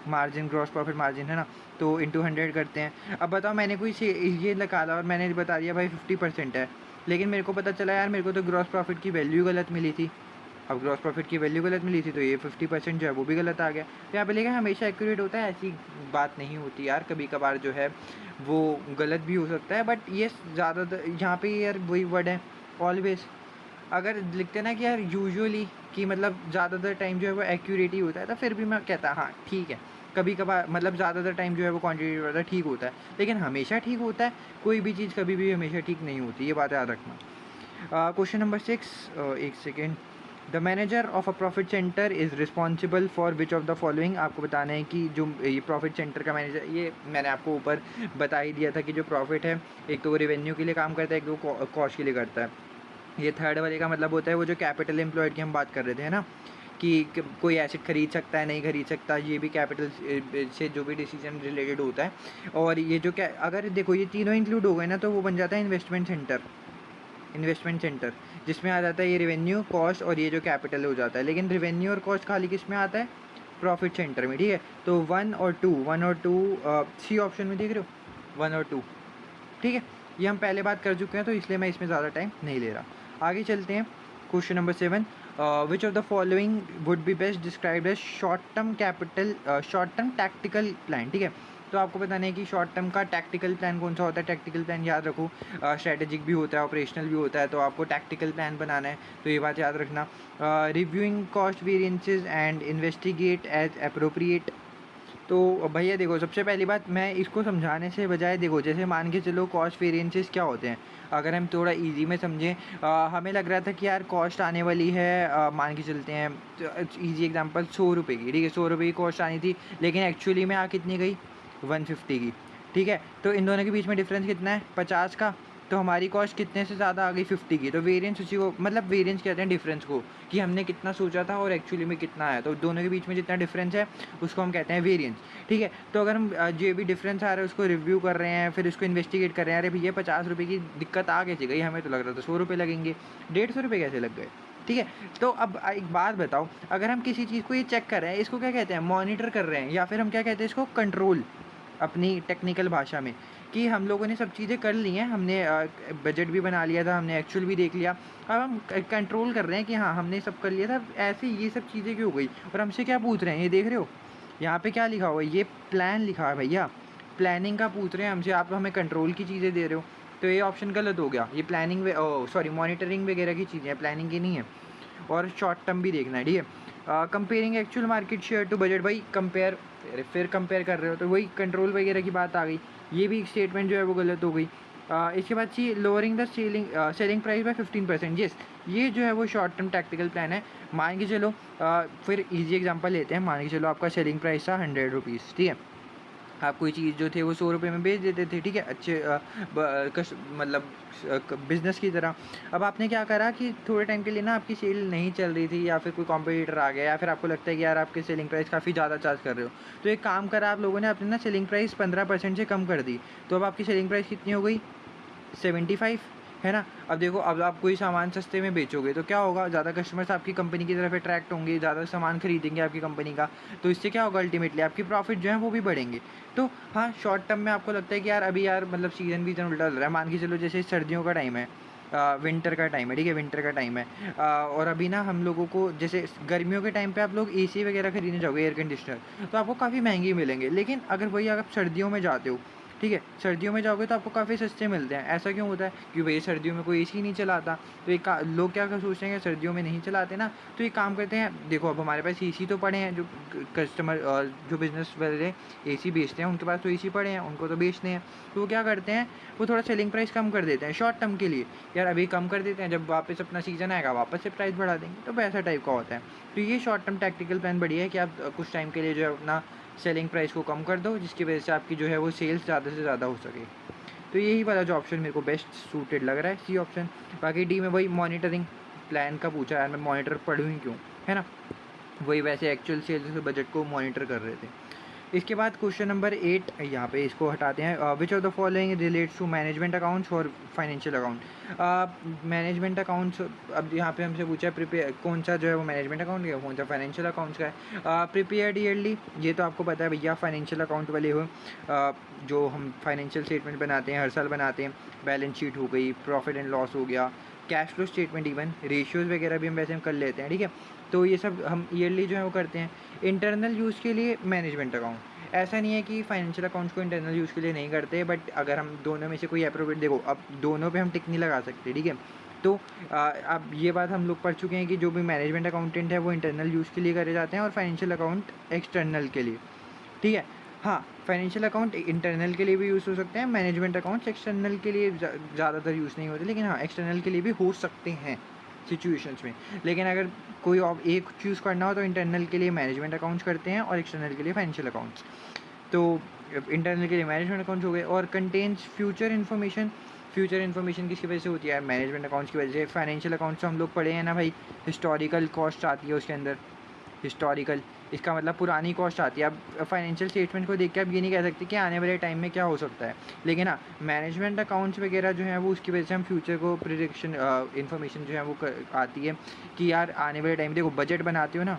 margin, gross profit margin, है ना, तो इंटू 100 करते हैं। अब बताओ मैंने कोई ये निकाला और मैंने बता दिया भाई 50% है, लेकिन मेरे को पता चला यार मेरे को तो ग्रॉस प्रॉफिट की वैल्यू गलत मिली थी। अब ग्रॉस प्रॉफिट की वैल्यू गलत मिली थी तो ये 50% जो है वो भी गलत आ गया। तो यहाँ पे लिखा हमेशा एक्यूरेट होता है, ऐसी बात नहीं होती यार, कभी कभार जो है वो गलत भी हो सकता है, बट ये ज़्यादातर यहाँ पे यार वही वर्ड है ऑलवेज। अगर लिखते ना कि यार यूजुअली कि मतलब ज़्यादातर टाइम जो है वो एक्यूरेट ही होता है, तो फिर भी मैं कहता हाँ ठीक है, कभी कभार मतलब ज़्यादातर टाइम जो है वो क्वान्टिटी होता है ठीक होता है, लेकिन हमेशा ठीक होता है कोई भी चीज़ कभी भी हमेशा ठीक नहीं होती, ये बात याद रखना। क्वेश्चन नंबर 6, एक second. The manager of a profit centre is responsible for which of the following. आपको बताना है कि जो ये प्रॉफिट सेंटर का मैनेजर, ये मैंने आपको ऊपर बता ही दिया था कि जो प्रॉफिट है एक तो वो रेवेन्यू के लिए काम करता है, एक तो वो कॉस्ट के लिए करता है। ये थर्ड वाले का मतलब होता है वो जो कैपिटल एम्प्लॉयड की हम बात कर रहे थे, है ना, कि कोई एसेट खरीद सकता है नहीं खरीद सकता, ये भी कैपिटल से जो भी डिसीजन रिलेटेड होता है। और ये जो क्या, अगर देखो ये तीनों इंक्लूड हो गए ना तो वो बन जाता है इन्वेस्टमेंट सेंटर। इन्वेस्टमेंट सेंटर जिसमें आ जाता है ये रेवेन्यू, कॉस्ट और ये जो कैपिटल हो जाता है। लेकिन रेवेन्यू और कॉस्ट खाली किस में आता है? प्रॉफिट सेंटर में, ठीक है। तो 1 और 2 सी ऑप्शन में देख रहे हो 1 और 2, ठीक है। ये हम पहले बात कर चुके हैं तो इसलिए मैं इसमें ज़्यादा टाइम नहीं ले रहा। आगे चलते हैं। Question number 7, which of the following would be best described as short term tactical plan, ठीक है। तो आपको बताना है कि शॉर्ट टर्म का टैक्टिकल प्लान कौन सा होता है। टैक्टिकल प्लान याद रखो, स्ट्रेटेजिक भी होता है, ऑपरेशनल भी होता है, तो आपको टैक्टिकल प्लान बनाना है, तो ये बात याद रखना। Reviewing cost variances and investigate age appropriate. तो भैया देखो, सबसे पहली बात मैं इसको समझाने से बजाय, देखो जैसे मान के चलो कॉस्ट वेरिएंसेस क्या होते हैं, अगर हम थोड़ा इजी में समझें, हमें लग रहा था कि यार कॉस्ट आने वाली है, मान के चलते हैं इजी एग्जांपल 100 रुपये की, ठीक है, 100 रुपये की कॉस्ट आनी थी, लेकिन एक्चुअली में आ कितनी गई? 150 की, ठीक है। तो इन दोनों के बीच में डिफरेंस कितना है? 50 का। तो हमारी कॉस्ट कितने से ज़्यादा आ गई? 50 की। तो वेरिएंस उसी को, मतलब वेरिएंस कहते हैं डिफरेंस को, कि हमने कितना सोचा था और एक्चुअली में कितना आया। तो दोनों के बीच में जितना डिफरेंस है उसको हम कहते हैं वेरिएंस, ठीक है। तो अगर हम जो भी डिफरेंस आ रहा है उसको रिव्यू कर रहे हैं, फिर उसको इन्वेस्टिगेट कर रहे हैं, अरे भैया 50 रुपये की दिक्कत आ कैसे गई? हमें तो लग रहा था 100 रुपये लगेंगे, 150 रुपये कैसे लग गए? ठीक है। तो अब एक बात बताओ, अगर हम किसी चीज़ को ये चेक कर रहे हैं, इसको क्या कहते हैं? मॉनिटर कर रहे हैं, या फिर हम क्या कहते हैं इसको? कंट्रोल, अपनी टेक्निकल भाषा में। कि हम लोगों ने सब चीज़ें कर ली हैं, हमने बजट भी बना लिया था, हमने एक्चुअल भी देख लिया, अब हम कंट्रोल कर रहे हैं कि हाँ हमने सब कर लिया था, ऐसे ये सब चीज़ें क्यों हो गई? और हमसे क्या पूछ रहे हैं, ये देख रहे हो यहाँ पे क्या लिखा हुआ है? ये प्लान लिखा है भैया, प्लानिंग का पूछ रहे हैं हमसे, आप हमें कंट्रोल की चीज़ें दे रहे हो। तो ये ऑप्शन गलत हो गया, ये प्लानिंग सॉरी मॉनिटरिंग वगैरह की चीज़ें हैं, प्लानिंग की नहीं है। और शॉर्ट टर्म भी देखना है, ठीक है। Comparing actual market share to budget, भाई कंपेयर, फिर कंपेयर कर रहे हो तो वही कंट्रोल वगैरह की बात आ गई, ये भी स्टेटमेंट जो है वो गलत हो गई। इसके बाद C lowering the selling price by 15%, yes, ये जो है वो शॉर्ट टर्म टैक्टिकल प्लान है। मान के चलो, फिर इजी एग्जांपल लेते हैं, मान के चलो आपका सेलिंग प्राइस था 100 रुपीज़, ठीक है। आप कोई चीज़ जो थे वो 100 रुपये में बेच देते थे, ठीक है, अच्छे मतलब बिज़नेस की तरह। अब आपने क्या करा कि थोड़े टाइम के लिए ना आपकी सेल नहीं चल रही थी, या फिर कोई कॉम्पिटिटर आ गया, या फिर आपको लगता है कि यार आपके सेलिंग प्राइस काफ़ी ज़्यादा चार्ज कर रहे हो, तो एक काम करा आप लोगों ने, अपने ना सेलिंग प्राइस 15% से कम कर दी। तो अब आपकी सेलिंग प्राइस कितनी हो गई? 75, है ना। अब देखो, अब आप कोई सामान सस्ते में बेचोगे तो क्या होगा? ज़्यादा कस्टमर्स आपकी कंपनी की तरफ अट्रैक्ट होंगे, ज़्यादा सामान खरीदेंगे आपकी कंपनी का, तो इससे क्या होगा? अल्टीमेटली आपकी प्रॉफिट जो है वो भी बढ़ेंगे। तो हाँ, शॉर्ट टर्म में आपको लगता है कि यार अभी यार मतलब सीज़न भी उल्टा चल रहा है, मान के चलो जैसे सर्दियों का टाइम है, विंटर का टाइम है, ठीक है, विंटर का टाइम है, और अभी ना हम लोगों को, जैसे गर्मियों के टाइम पे आप लोग एसी वगैरह खरीदने जाओगे, एयर कंडीशनर, तो आपको काफ़ी महंगे मिलेंगे। लेकिन अगर वही आप सर्दियों में जाते हो, ठीक है, सर्दियों में जाओगे तो आपको काफ़ी सस्ते मिलते हैं। ऐसा क्यों होता है? क्योंकि भैया सर्दियों में कोई एसी नहीं चलाता, तो एक लोग क्या सोचते हैं कि सर्दियों में नहीं चलाते ना, तो एक काम करते हैं, देखो अब हमारे पास एसी तो पड़े हैं, जो कस्टमर और जो बिज़नेस वाले एसी बेचते हैं उनके पास तो एसी पड़े हैं, उनको तो बेचने हैं, तो वो क्या करते हैं, वो थोड़ा सेलिंग प्राइस कम कर देते हैं शॉर्ट टर्म के लिए, यार अभी कम कर देते हैं, जब वापस अपना सीज़न आएगा वापस से प्राइस बढ़ा देंगे, तो वैसा टाइप का होता है। तो ये शॉर्ट टर्म टैक्टिकल प्लान बढ़िया है कि आप कुछ टाइम के लिए जो है अपना सेलिंग प्राइस को कम कर दो, जिसकी वजह से आपकी जो है वो सेल्स ज़्यादा से ज़्यादा हो सके। तो यही वाला जो ऑप्शन मेरे को बेस्ट सूटेड लग रहा है, सी ऑप्शन। बाकी डी में वही मॉनिटरिंग प्लान का पूछा, यार मैं मॉनिटर पढ़ूँ ही क्यों, है ना, वही वैसे एक्चुअल सेल्स बजट को मॉनिटर कर रहे थे। इसके बाद क्वेश्चन नंबर 8, यहाँ पे इसको हटाते हैं। Which of the following relates to management accounts और फाइनेंशियल अकाउंट? मैनेजमेंट अकाउंट्स, अब यहाँ पे हमसे पूछा है प्रिपेयर, कौन सा जो है वो मैनेजमेंट अकाउंट का, कौन सा फाइनेंशियल अकाउंट्स का है। प्रिपेयर्ड ईयरली, ये तो आपको पता है भैया, फाइनेंशियल अकाउंट वाले हो, जो हम फाइनेंशियल स्टेटमेंट बनाते हैं, हर साल बनाते हैं, बैलेंस शीट हो गई, प्रॉफिट एंड लॉस हो गया, cash flow statement, even ratios वगैरह भी हम वैसे हम कर लेते हैं, ठीक है। तो ये सब हम ईयरली जो है वो करते हैं। इंटरनल यूज़ के लिए मैनेजमेंट अकाउंट, ऐसा नहीं है कि फाइनेंशियल अकाउंट्स को इंटरनल यूज़ के लिए नहीं करते, बट अगर हम दोनों में से कोई अप्रोप्रिएट, देखो अब दोनों पे हम टिक नहीं लगा सकते, ठीक है। तो अब ये बात हम लोग पढ़ चुके हैं कि जो भी मैनेजमेंट अकाउंटेंट है वो इंटरनल यूज़ के लिए करे जाते हैं, और फाइनेंशियल अकाउंट एक्सटर्नल के लिए, ठीक है। हाँ, फाइनेंशियल अकाउंट इंटरनल के लिए भी यूज़ हो सकते हैं, मैनेजमेंट अकाउंट्स एक्सटर्नल के लिए ज़्यादातर यूज़ नहीं होते, लेकिन हाँ एक्सटर्नल के लिए भी हो सकते हैं, सिचुएशंस में। लेकिन अगर कोई और एक चूज़ करना हो तो इंटरनल के लिए मैनेजमेंट अकाउंट्स करते हैं और एक्सटर्नल के लिए फाइनेंशियल अकाउंट्स। तो इंटरनल के लिए मैनेजमेंट अकाउंट्स हो गए। और contains future information. Future information किसकी वजह से होती है? मैनेजमेंट अकाउंट्स की वजह से। फाइनेंशियल अकाउंट्स हम लोग पढ़े हैं ना भाई, हिस्टोरिकल कॉस्ट आती है उसके अंदर। हिस्टोरिकल, इसका मतलब पुरानी कॉस्ट आती है। अब फाइनेंशियल स्टेटमेंट को देख के आप ये नहीं कह सकते कि आने वाले टाइम में क्या हो सकता है, लेकिन हाँ मैनेजमेंट अकाउंट्स वगैरह जो है वो उसकी वजह से हम फ्यूचर को प्रिडिक्शन इन्फॉर्मेशन जो है वो आती है कि यार आने वाले टाइम, देखो बजट बनाते हो ना,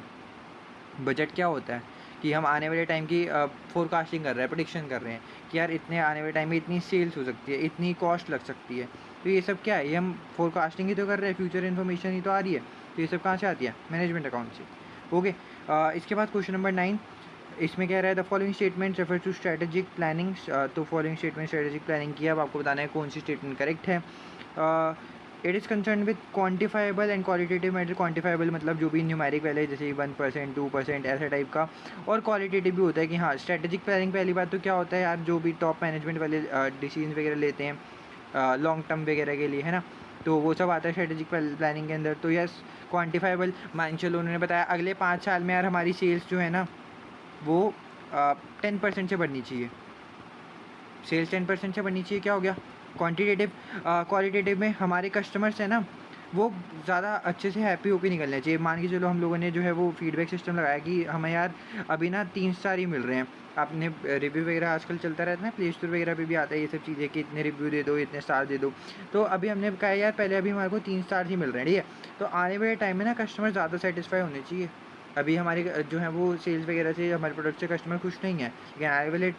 बजट क्या होता है कि हम आने वाले टाइम की फोरकास्टिंग कर रहे हैं, प्रेडिक्शन कर रहे हैं कि यार इतने आने वाले टाइम में इतनी सेल्स हो सकती है, इतनी कॉस्ट लग सकती है। तो ये सब क्या है? ये हम फोरकास्टिंग ही तो कर रहे हैं, फ्यूचर इन्फॉर्मेशन ही तो आ रही है। तो ये सब कहाँ से आती है? मैनेजमेंट अकाउंट से। ओके, इसके बाद क्वेश्चन नंबर 9, इसमें कह रहा है the following statement refer to strategic planning. तो फॉलोइंग स्टेटमेंट स्ट्रेटेजिक प्लानिंग की है, अब आपको बताना है कौन सी स्टेटमेंट करेक्ट है। It is concern with quantifiable and qualitative matter. Quantifiable मतलब जो भी न्यूमेरिक वैल्यू है, जैसे 1%, 2%, ऐसा टाइप का। और क्वालिटेटिव भी होता है कि हाँ स्ट्रेटेजिक प्लानिंग, पहली बात तो क्या होता है यार, जो भी टॉप मैनेजमेंट वाले डिसीजन वगैरह लेते हैं लॉन्ग टर्म वगैरह के लिए, है ना, तो वो सब आता है स्ट्रेटेजिक प्लानिंग के अंदर। तो यस क्वान्टिफाइबल, मान चलो उन्होंने बताया अगले 5 साल में यार हमारी सेल्स जो है ना वो 10% से बढ़नी चाहिए। सेल्स 10% से बढ़नी चाहिए, क्या हो गया? क्वांटिटेटिव। क्वालिटेटिव में हमारे कस्टमर्स हैं ना वो ज़्यादा अच्छे से हैप्पी होकर निकलने चाहिए। मान के चलो हम लोगों ने जो है वो फीडबैक सिस्टम लगाया कि हमें यार अभी ना 3 स्टार ही मिल रहे हैं। आपने रिव्यू वगैरह आजकल चलता रहता है, प्ले स्टोर वगैरह पे भी आता है ये सब चीज़ें कि इतने रिव्यू दे दो, इतने स्टार दे दो। तो अभी हमने कहा यार पहले अभी हमारे को 3 स्टार ही मिल रहे हैं, ठीक है। तो आने वाले टाइम में ना कस्टमर ज़्यादा सेटिस्फाई होने चाहिए। अभी हमारे जो है वो सेल्स वगैरह से, हमारे प्रोडक्ट से कस्टमर खुश नहीं है, लेकिन आने वाले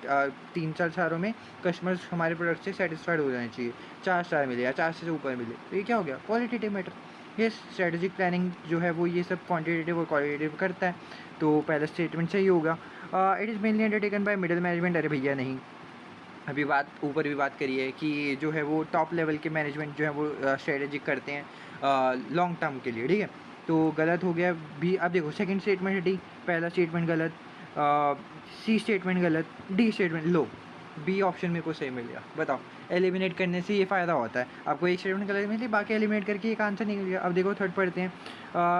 3-4 सालों में कस्टमर्स हमारे प्रोडक्ट से सेटिस्फाइड हो जाने चाहिए, 4 स्टार मिले या 4 से ऊपर मिले। तो ये क्या हो गया? Qualitative matter. ये स्ट्रेटेजिक प्लानिंग जो है वो ये सब क्वांटिटेटिव और क्वालिटेटिव करता है। तो पहला स्टेटमेंट सही होगा। It is mainly undertaken by middle management. अरे भैया नहीं, अभी बात ऊपर भी बात करी है कि जो है वो टॉप लेवल के मैनेजमेंट जो है वो स्ट्रेटेजिक करते हैं लॉन्ग टर्म के लिए, ठीक है। तो गलत हो गया भी। अब देखो सेकंड स्टेटमेंट है डी, पहला स्टेटमेंट गलत, सी स्टेटमेंट गलत, डी स्टेटमेंट लो, बी ऑप्शन मेरे को सही मिल गया। बताओ, एलिमिनेट करने से ये फ़ायदा होता है, आपको एक स्टेटमेंट गलत मिली, बाकी एलिमिनेट करके एक आंसर निकल गया। अब देखो थर्ड पढ़ते हैं।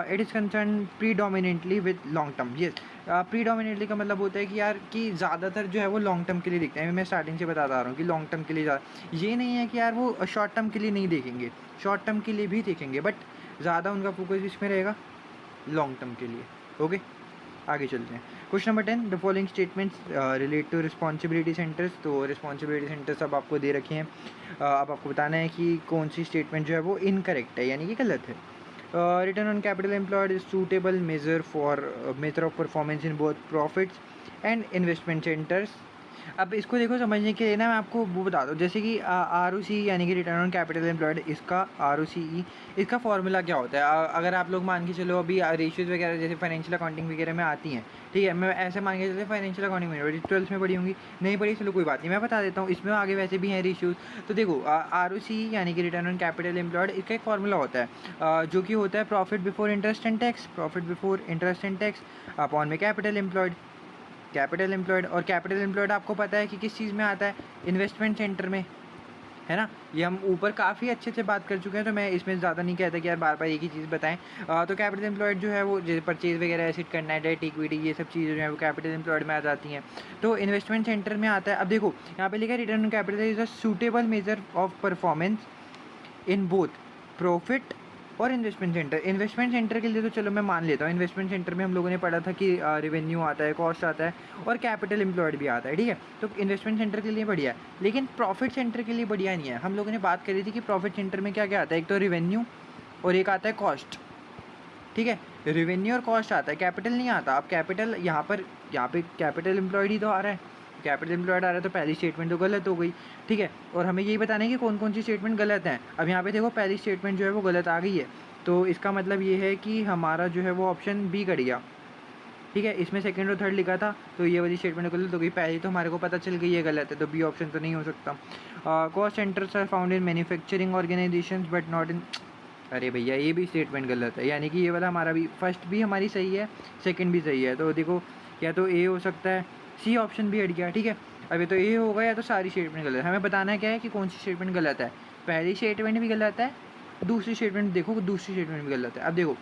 It is concern predominantly with long term. Yes, predominantly का मतलब होता है कि यार कि ज़्यादातर जो है वो लॉन्ग टर्म के लिए दिखते हैं। मैं स्टार्टिंग से बताता आ रहा हूँ कि लॉन्ग टर्म के लिए ज़्यादा, ये नहीं है कि यार वो शॉर्ट टर्म के लिए नहीं देखेंगे, शॉर्ट टर्म के लिए भी देखेंगे, बट ज़्यादा उनका फोकस इसमें रहेगा लॉन्ग टर्म के लिए। ओके, आगे चलते हैं। Question number 10, the following statements relate to responsibility centres. तो रिस्पॉन्सिबिलिटी सेंटर्स अब आपको दे रखे हैं, अब आपको बताना है कि कौन सी स्टेटमेंट जो है वो इनकरेक्ट है, यानी कि गलत है। Return on capital employed is suitable measure of performance in both profits and investment centres. अब इसको देखो समझने के लिए ना मैं आपको वो बता दूँ, जैसे कि ROC यानी कि रिटर्न ऑन कैपिटल एम्प्लॉयड, इसका ROCE, इसका फॉर्मूला क्या होता है? अगर आप लोग मान के चलो अभी रेशियोज़ वगैरह जैसे फाइनेंशियल अकाउंटिंग वगैरह में आती हैं, ठीक है, मैं ऐसे मान के चलते फाइनेंशियल अकाउंटिंग में पढ़ी, 12th में पढ़ी होंगी, नहीं पढ़ी चलो कोई बात नहीं, मैं बता देता हूँ, इसमें आगे वैसे भी हैं रेशियोज़। तो देखो ROCE यानी कि रिटर्न ऑन कैपिटल एम्प्लॉयड, इसका एक फॉर्मूला होता है जो कि होता है profit before interest and tax, profit before interest and tax upon में कैपिटल एम्प्लॉयड। कैपिटल एम्प्लॉयड, और कैपिटल एम्प्लॉयड आपको पता है कि किस चीज़ में आता है? इन्वेस्टमेंट सेंटर में, है ना। ये हम ऊपर काफ़ी अच्छे से बात कर चुके हैं, तो मैं इसमें ज़्यादा नहीं कहता कि यार बार बार एक ही चीज़ बताएं। तो कैपिटल एम्प्लॉयड जो है वो जैसे परचेज वगैरह एसिड करना है, डेट इक्विटी, ये सब चीज़ें जो है वो कैपिटल एम्प्लॉयड में आ जाती हैं। तो इन्वेस्टमेंट सेंटर में आता है। अब देखो यहाँ पे लिखा है return on capital is a suitable measure of performance in both profit और इन्वेस्टमेंट सेंटर। इन्वेस्टमेंट सेंटर के लिए तो चलो मैं मान लेता हूँ, इन्वेस्टमेंट सेंटर में हम लोगों ने पढ़ा था कि रेवेन्यू आता है, कॉस्ट आता है और कैपिटल एम्प्लॉयड भी आता है, ठीक है। तो इन्वेस्टमेंट सेंटर के लिए बढ़िया है, लेकिन प्रॉफिट सेंटर के लिए बढ़िया नहीं है। हम लोगों ने बात करी थी कि प्रॉफिट सेंटर में क्या क्या आता है, एक तो रेवेन्यू और एक आता है कॉस्ट, ठीक है। रेवेन्यू और कॉस्ट आता है, कैपिटल नहीं आता। अब कैपिटल यहाँ पे कैपिटल एम्प्लॉयड ही तो आ रहा है, कैपिटल एम्प्लॉयड आ रहा है, तो पहली स्टेटमेंट तो गलत हो गई, ठीक है। और हमें यही बताना है कि कौन कौन सी स्टेटमेंट गलत हैं। अब यहाँ पे देखो पहली स्टेटमेंट जो है वो गलत आ गई है, तो इसका मतलब ये है कि हमारा जो है वो ऑप्शन बी कट गया, ठीक है। इसमें सेकंड और थर्ड लिखा था, तो ये वाली स्टेटमेंट गलत हो गई। पहली तो हमारे को पता चल गई ये गलत है, तो बी ऑप्शन तो नहीं हो सकता। Cost centres are found in manufacturing organisations but not in, अरे भैया ये भी स्टेटमेंट गलत है, यानी कि ये वाला हमारा भी, फर्स्ट भी हमारी सही है, सेकंड भी सही है। तो देखो या तो ए हो सकता है, सी ऑप्शन भी हट गया, ठीक है। अभी तो ए होगा या तो सारी स्टेटमेंट गलत है। हमें बताना क्या है कि कौन सी स्टेटमेंट गलत है। पहली स्टेटमेंट भी गलत है, दूसरी स्टेटमेंट देखो, दूसरी स्टेटमेंट भी गलत है। अब देखो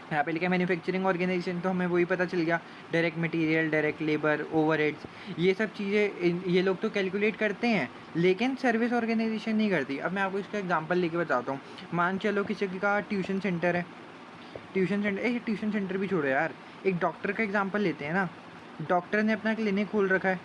यहाँ पे लिखा है मैन्युफैक्चरिंग ऑर्गेनाइजेशन, तो हमें वही पता चल गया, direct material, direct labour, overheads, ये सब चीज़ें ये लोग तो कैलकुलेट करते हैं, लेकिन सर्विस ऑर्गेनाइजेशन नहीं करती। अब मैं आपको इसका एग्जांपल लेके बताता हूँ। मान चलो किसी का ट्यूशन सेंटर है, ट्यूशन सेंटर भी छोड़ो यार, एक डॉक्टर का एग्जाम्पल लेते हैं ना। डॉक्टर ने अपना क्लिनिक खोल रखा है,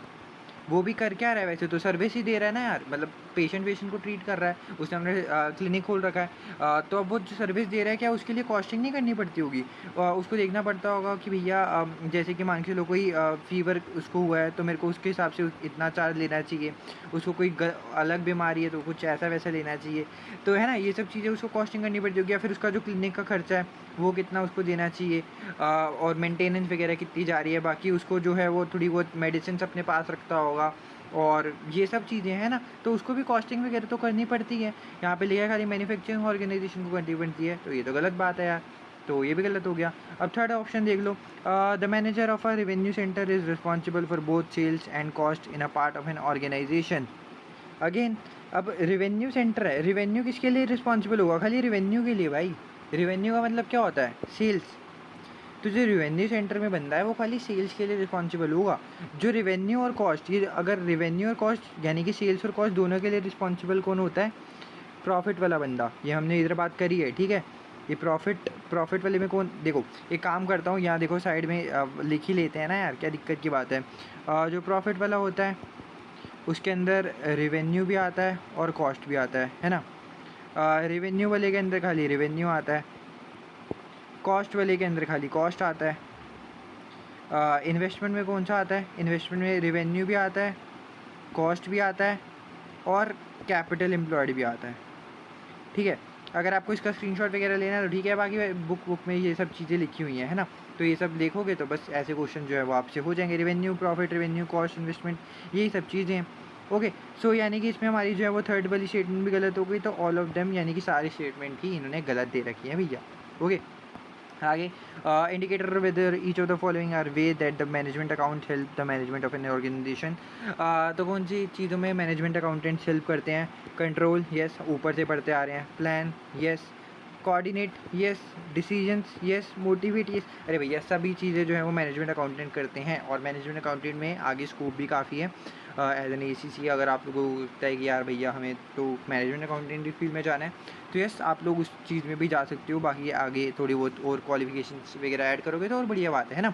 वो भी कर क्या रहा है, वैसे तो सर्विस ही दे रहा है ना यार, मतलब पेशेंट को ट्रीट कर रहा है, उसने हमने क्लिनिक खोल रखा है। तो अब वो जो सर्विस दे रहा है, क्या उसके लिए कॉस्टिंग नहीं करनी पड़ती होगी? उसको देखना पड़ता होगा कि भैया जैसे कि मान के चलो कोई फीवर उसको हुआ है, तो मेरे को उसके हिसाब से इतना चार्ज लेना चाहिए। उसको कोई अलग बीमारी है तो कुछ ऐसा वैसा लेना चाहिए, तो है ना, ये सब चीज़ें उसको कॉस्टिंग करनी पड़ती होगी। या फिर उसका जो क्लिनिक का खर्चा है वो कितना उसको देना चाहिए, और मेंटेनेंस वगैरह कितनी जा रही है, बाकी उसको जो है वो थोड़ी बहुत मेडिसिन अपने पास रखता होगा, और ये सब चीज़ें हैं ना, तो उसको भी कॉस्टिंग वगैरह तो करनी पड़ती है। यहाँ पे लिखा है खाली मैन्युफैक्चरिंग ऑर्गेनाइजेशन को करनी पड़ती है, तो ये तो गलत बात है यार, तो ये भी गलत हो गया। अब थर्ड ऑप्शन देख लो, the manager of a revenue centre is responsible for both sales and cost in a part of an organisation. Again, अब रेवेन्यू सेंटर है, रेवेन्यू किसके लिए रिस्पॉन्सिबल होगा? खाली रेवेन्यू के लिए भाई। रेवेन्यू का मतलब क्या होता है? सेल्स। तो जो रेवेन्यू सेंटर में बंदा है वो खाली सेल्स के लिए रिस्पॉन्सिबल होगा। जो रेवेन्यू और कॉस्ट, ये अगर रेवेन्यू और कॉस्ट यानी कि सेल्स और कॉस्ट दोनों के लिए रिस्पॉन्सिबल कौन होता है? प्रॉफिट वाला बंदा। ये हमने इधर बात करी है, ठीक है। ये प्रॉफिट वाले में कौन, देखो एक काम करता हूँ, यहाँ देखो साइड में लिख ही लेते हैं ना यार, क्या दिक्कत की बात है। जो प्रॉफिट वाला होता है उसके अंदर रेवेन्यू भी आता है और कॉस्ट भी आता है ना। रेवेन्यू वाले के अंदर खाली रेवेन्यू आता है, कॉस्ट वाले के अंदर खाली कॉस्ट आता है। इन्वेस्टमेंट में कौन सा आता है? इन्वेस्टमेंट में रेवेन्यू भी आता है, कॉस्ट भी आता है और कैपिटल एम्प्लॉयड भी आता है, ठीक है। अगर आपको इसका स्क्रीनशॉट वगैरह लेना है तो ठीक है, बाकी बुक में ये सब चीज़ें लिखी हुई हैं, है ना। तो ये सब देखोगे तो बस ऐसे क्वेश्चन जो है वो आपसे हो जाएंगे, revenue, profit, revenue, cost, investment, यही सब चीज़ें हैं। ओके, सो यानी कि इसमें हमारी जो है वो थर्ड वाली स्टेटमेंट भी गलत हो गई, तो ऑल ऑफ देम यानी कि सारी स्टेटमेंट ही इन्होंने गलत दे रखी है भैया। ओके, आगे, indicator whether each of the following are ways that the management account help the management of an organisation. तो कौन सी चीज़ों में मैनेजमेंट अकाउंटेंट्स हेल्प करते हैं? कंट्रोल, यस, ऊपर से पढ़ते आ रहे हैं। Plan, yes. Coordinate, yes. Decisions, yes. Motivate, yes. अरे भैया सभी चीज़ें जो है वो मैनेजमेंट अकाउंटेंट करते हैं, और मैनेजमेंट अकाउंटेंट में आगे स्कोप भी काफ़ी है। एज एन ACC अगर आप लोगों को लगता है कि यार भैया हमें तो मैनेजमेंट अकाउंटेंट की फील्ड में जाना है, तो यस आप लोग उस चीज़ में भी जा सकते हो। बाकी आगे थोड़ी बहुत और क्वालिफिकेशंस वगैरह ऐड करोगे तो और बढ़िया बात है ना।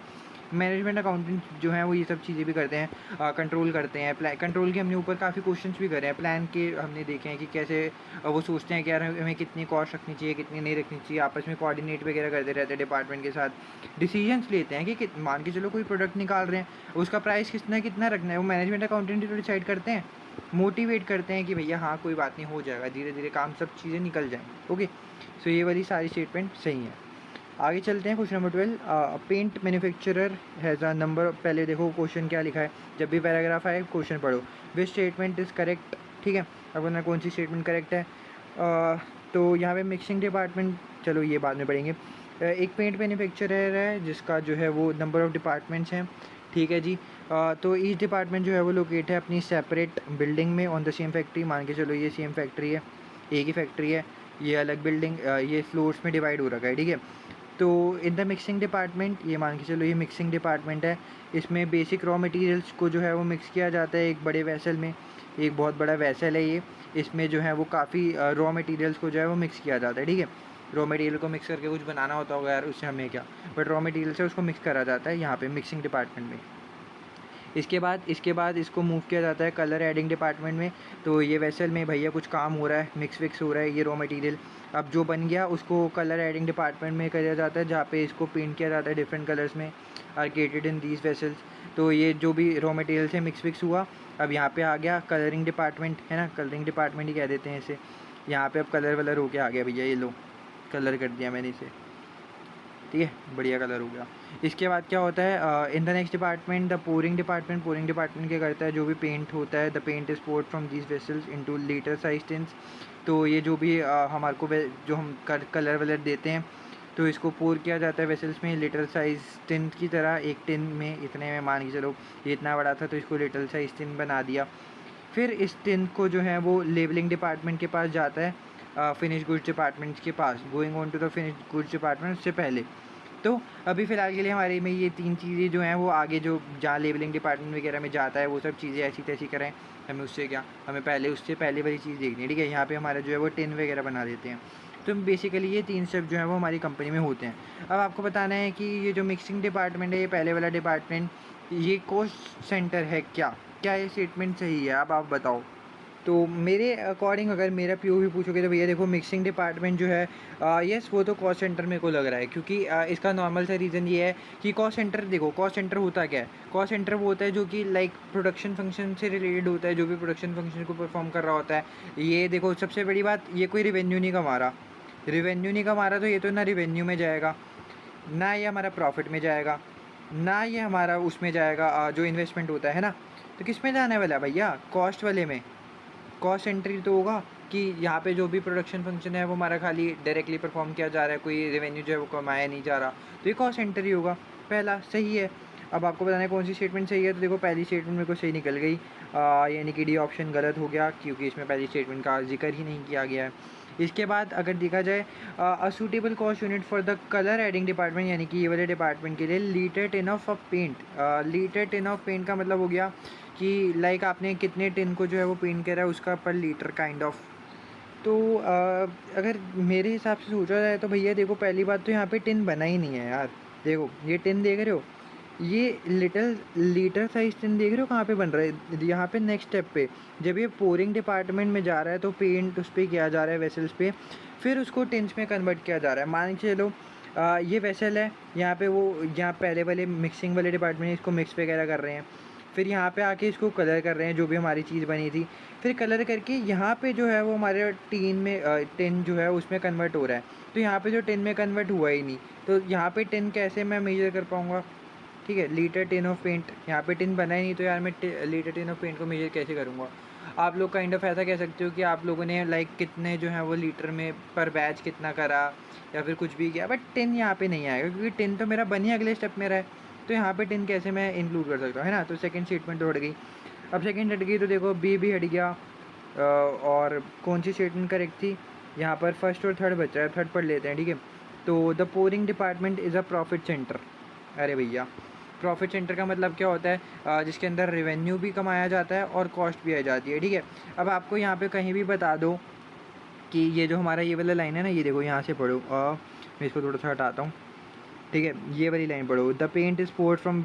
मैनेजमेंट अकाउंटेंट जो है वो ये सब चीज़ें भी करते हैं, कंट्रोल करते हैं। कंट्रोल के हमने ऊपर काफ़ी क्वेश्चंस भी करे हैं, प्लान के हमने देखे हैं कि कैसे वो सोचते हैं कि यार हमें कितनी कॉस्ट रखनी चाहिए, कितनी नहीं रखनी चाहिए, आपस में कोऑर्डिनेट वगैरह करते रहते हैं डिपार्टमेंट के साथ। डिसीजंस लेते हैं कि मान के चलो कोई प्रोडक्ट निकाल रहे हैं, उसका प्राइस कितना रखना है, वो मैनेजमेंट अकाउंटेंट ही तो डिसाइड करते हैं। मोटिवेट करते हैं कि भैया हाँ कोई बात नहीं, हो जाएगा, धीरे धीरे काम सब चीज़ें निकल जाएंगी। ओके, सो ये वाली सारी स्टेटमेंट सही है। आगे चलते हैं, question number 12, paint manufacturer has a number. पहले देखो क्वेश्चन क्या लिखा है, जब भी पैराग्राफ आए क्वेश्चन पढ़ो। विच स्टेटमेंट इज़ करेक्ट, ठीक है। अब ना कौन सी स्टेटमेंट करेक्ट है, तो यहाँ पे मिक्सिंग डिपार्टमेंट, चलो ये बाद में पढ़ेंगे। एक पेंट मैन्युफैक्चरर है जिसका जो है वो नंबर ऑफ़ डिपार्टमेंट्स हैं, ठीक है जी। तो ईच डिपार्टमेंट जो है वो लोकेट है अपनी सेपरेट बिल्डिंग में ऑन द सेम फैक्ट्री। मान के चलो ये सेम फैक्ट्री है, एक ही फैक्ट्री है, ये अलग बिल्डिंग, ये फ्लोर्स में डिवाइड हो रखा है, ठीक है। तो इन द मिक्सिंग डिपार्टमेंट, ये मान के चलो ये मिक्सिंग डिपार्टमेंट है, इसमें बेसिक रॉ मटेरियल्स को जो है वो मिक्स किया जाता है एक बड़े वैसल में। एक बहुत बड़ा वैसल है ये, इसमें जो है वो काफ़ी रॉ मटेरियल्स को जो है वो मिक्स किया जाता है, ठीक है। रॉ मटेरियल को मिक्स करके कुछ बनाना होता होगा यार, उससे हमें क्या, बट रॉ मटेरियल से उसको मिक्स करा जाता है यहाँ पे मिक्सिंग डिपार्टमेंट में। इसके बाद इसको मूव किया जाता है कलर एडिंग डिपार्टमेंट में। तो ये वेसल में भैया कुछ काम हो रहा है, मिक्स विक्स हो रहा है, ये रॉ मटेरियल अब जो बन गया उसको कलर एडिंग डिपार्टमेंट में किया जाता है, जहाँ पे इसको पेंट किया जाता है डिफरेंट कलर्स में, आर्केटेड इन दीज वेसल्स। तो ये जो भी रॉ मटेरियल से मिक्स विक्स हुआ, अब यहाँ पे आ गया कलरिंग डिपार्टमेंट, है ना, कलरिंग डिपार्टमेंट ही कह देते हैं इसे। यहाँ पे अब कलर वलर होके आ गया भैया, ये लो कलर कर दिया मैंने इसे, ठीक है, बढ़िया कलर हो गया। इसके बाद क्या होता है, in the next department the pouring department. Pouring department क्या करता है, जो भी पेंट होता है, the paint is poured from these vessels into litre size tins. तो ये जो भी हमारे को जो हम कलर वलर देते हैं, तो इसको पोर किया जाता है वेसल्स में लीटर साइज टिन की तरह। एक टिन में इतने में मान के चलो ये इतना बड़ा था, तो इसको लीटर साइज टिन बना दिया। फिर इस टिन को जो है वो लेबलिंग डिपार्टमेंट के पास जाता है, फिनिश गुड्स डिपार्टमेंट्स के पास, going on to the finish goods department उससे पहले। तो अभी फ़िलहाल के लिए हमारे में ये 3 चीज़ें जो हैं वो आगे जो जहाँ लेबलिंग डिपार्टमेंट वगैरह में जाता है वो सब चीज़ें ऐसी तैसी करें, हमें उससे क्या, हमें पहले उससे पहले वाली चीज़ देखनी है, ठीक है। यहाँ पे हमारा जो है वो टिन वगैरह बना देते हैं। तो बेसिकली ये 3 स्टेप जो है वो हमारी कंपनी में होते हैं। अब आपको बताना है कि ये जो मिक्सिंग डिपार्टमेंट है, ये पहले वाला डिपार्टमेंट, ये कॉस्ट सेंटर है क्या? क्या ये स्टेटमेंट सही है? अब आप बताओ। तो मेरे अकॉर्डिंग अगर मेरा पीओवी पूछोगे तो भैया देखो, मिक्सिंग डिपार्टमेंट जो है यस वो तो कॉस्ट सेंटर मेरे को लग रहा है, क्योंकि इसका नॉर्मल सा रीज़न ये है कि कॉस्ट सेंटर, देखो कॉस्ट सेंटर होता क्या है? कॉस्ट सेंटर वो होता है जो कि लाइक प्रोडक्शन फंक्शन से रिलेटेड होता है, जो भी प्रोडक्शन फंक्शन को परफॉर्म कर रहा होता है। ये देखो सबसे बड़ी बात, ये कोई रिवेन्यू नहीं कमा रहा, रिवेन्यू नहीं कमा रहा, तो ये तो ना रिवेन्यू में जाएगा, ना ये हमारा प्रॉफिट में जाएगा, ना ये हमारा उसमें जाएगा जो इन्वेस्टमेंट होता है ना। तो किस में जाने वाला है भैया? कॉस्ट वाले में। कॉस्ट एंट्री तो होगा कि यहाँ पे जो भी प्रोडक्शन फंक्शन है वो हमारा खाली डायरेक्टली परफॉर्म किया जा रहा है, कोई रेवेन्यू जो है वो कमाया नहीं जा रहा, तो ये कॉस्ट एंट्री होगा। पहला सही है। अब आपको बताना है कौन सी स्टेटमेंट सही है, तो देखो पहली स्टेटमेंट मेरे को सही निकल गई, यानी कि डी ऑप्शन गलत हो गया, क्योंकि इसमें पहली स्टेटमेंट का जिक्र ही नहीं किया गया है। इसके बाद अगर देखा जाए a suitable cost unit for the colour adding department, यानी कि ये वाले डिपार्टमेंट के लिए litre tin of paint, litre tin of paint का मतलब हो गया कि लाइक आपने कितने टिन को जो है वो पेंट करा है उसका पर लीटर काइंड ऑफ। तो अगर मेरे हिसाब से सोचा जाए तो भैया देखो, पहली बात तो यहाँ पे टिन बना ही नहीं है यार। देखो ये टिन देख रहे हो, ये लिटल लीटर साइज टिन देख रहे हो कहाँ पे बन रहा है? यहाँ पे नेक्स्ट स्टेप पे जब ये पोरिंग डिपार्टमेंट में जा रहा है तो पेंट उस पर किया जा रहा है वेसल्स पे, फिर उसको टिन्स में कन्वर्ट किया जा रहा है। मान के चलो ये वेसल है, यहाँ पे वो यहाँ पहले वाले मिक्सिंग वाले डिपार्टमेंट इसको मिक्स वगैरह कर रहे हैं, फिर यहाँ पे आके इसको कलर कर रहे हैं जो भी हमारी चीज़ बनी थी, फिर कलर करके यहाँ पे जो है वो हमारे टिन में टिन जो है उसमें कन्वर्ट हो रहा है। तो यहाँ पे जो टिन में कन्वर्ट हुआ ही नहीं, तो यहाँ पे टिन कैसे मैं मेजर कर पाऊँगा? ठीक है, लीटर टिन ऑफ पेंट, यहाँ पे टिन बना ही नहीं, तो यार मैं लीटर टिन ऑफ पेंट को मेजर कैसे करूँगा? आप लोग काइंड ऑफ ऐसा कह सकते हो कि आप लोगों ने लाइक कितने जो है वो लीटर में पर बैच कितना करा या फिर कुछ भी किया, बट टिन यहाँ पे नहीं आएगा, क्योंकि टिन तो मेरा बनी अगले स्टेप में रहा है। तो यहाँ पे टिन कैसे मैं इंक्लूड कर सकता हूँ, है ना? तो सेकंड स्टेटमेंट तो हट गई। अब सेकंड हट गई तो देखो बी भी हट गया, और कौन सी स्टेटमेंट करेक्ट थी? यहाँ पर फर्स्ट और थर्ड बचा है, थर्ड पढ़ लेते हैं, ठीक है। तो the pouring department is a profit centre. अरे भैया, प्रॉफिट सेंटर का मतलब क्या होता है? जिसके अंदर रेवेन्यू भी कमाया जाता है और कॉस्ट भी आ जाती है, ठीक है। अब आपको यहाँ पे कहीं भी बता दो कि ये जो हमारा ये वाला लाइन है ना, ये देखो यहाँ से पढ़ो, मैं इसको थोड़ा सा हटाता हूँ, ठीक है। ये वाली लाइन पढ़ो, the paint is poured from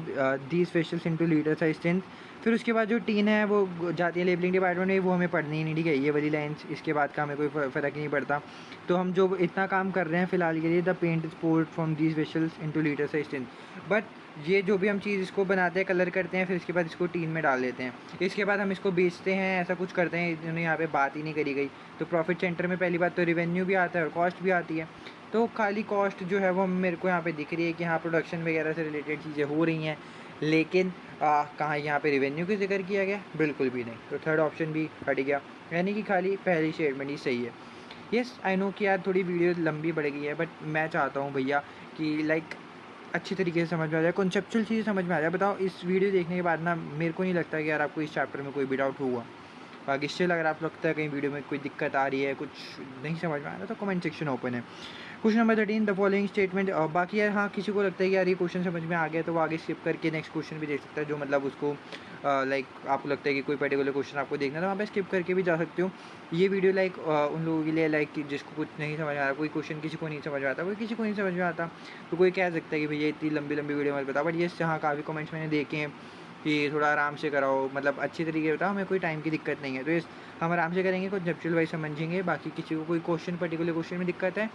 these vessels into litre size tin. फिर उसके बाद जो टीन है वो जाती है लेबलिंग डिपार्टमेंट में, वो हमें पढ़नी ही नहीं, ठीक है। ये वाली लाइन्स, इसके बाद का हमें कोई फ़र्क ही नहीं पड़ता। तो हम जो इतना काम कर रहे हैं फ़िलहाल के लिए, the paint is poured from these vessels into litre size tin, but ये जो भी हम चीज़ इसको बनाते हैं, कलर करते हैं, फिर इसके बाद इसको टीन में डाल देते हैं, इसके बाद हम इसको बेचते हैं, ऐसा कुछ करते हैं। इन्होंने यहाँ पे बात ही नहीं करी गई। तो प्रॉफिट सेंटर में पहली बात तो रिवेन्यू भी आता है और कॉस्ट भी आती है। तो खाली कॉस्ट जो है वो मेरे को यहाँ पे दिख रही है कि हाँ प्रोडक्शन वगैरह से रिलेटेड चीज़ें हो रही हैं, लेकिन कहाँ यहाँ पे रिवेन्यू का जिक्र किया गया? बिल्कुल भी नहीं। तो थर्ड ऑप्शन भी हट गया, यानी कि खाली पहली स्टेटमेंट ही सही है। येस आई नो कि यार थोड़ी वीडियो लंबी बढ़ गई है, बट मैं चाहता हूँ भैया कि लाइक अच्छी तरीके से समझ में आ जाए, कॉन्सेप्चुअल चीज़ें समझ में आ जाए। बताओ, इस वीडियो देखने के बाद ना मेरे को नहीं लगता कि यार आपको इस चैप्टर में कोई भी डाउट होगा। बाकी इससे अगर आपको लगता है कहीं वीडियो में कोई दिक्कत आ रही है, कुछ नहीं समझ में आ रहा, तो कमेंट सेक्शन ओपन है। Question number 13, the following statement. बाकी यार हाँ, किसी को लगता है कि यार ये क्वेश्चन समझ में आ गया तो वो आगे स्किप करके नेक्स्ट क्वेश्चन भी देख सकता है, जो मतलब उसको लाइक आपको लगता है कि कोई पर्टिकुलर क्वेश्चन आपको देखना है तो वहाँ पे स्किप करके भी जा सकते हो। ये वीडियो लाइक उन लोगों के लिए लाइक जिसको कुछ नहीं समझ आ रहा, कोई क्वेश्चन किसी को नहीं समझ में आता, कोई किसी को नहीं समझ में आता, तो कोई कह सकता है कि भैया इतनी लंबी लंबी वीडियो मत बताओ। बट ये हाँ, काफ़ी कमेंट्स मैंने देखे हैं कि थोड़ा आराम से कराओ, मतलब अच्छी तरीके से बताओ, हमें कोई टाइम की दिक्कत नहीं है। तो इस हम आराम से करेंगे, कॉन्सेप्चुअल वाइज समझेंगे। बाकी किसी को कोई क्वेश्चन पर्टिकुलर क्वेश्चन में दिक्कत है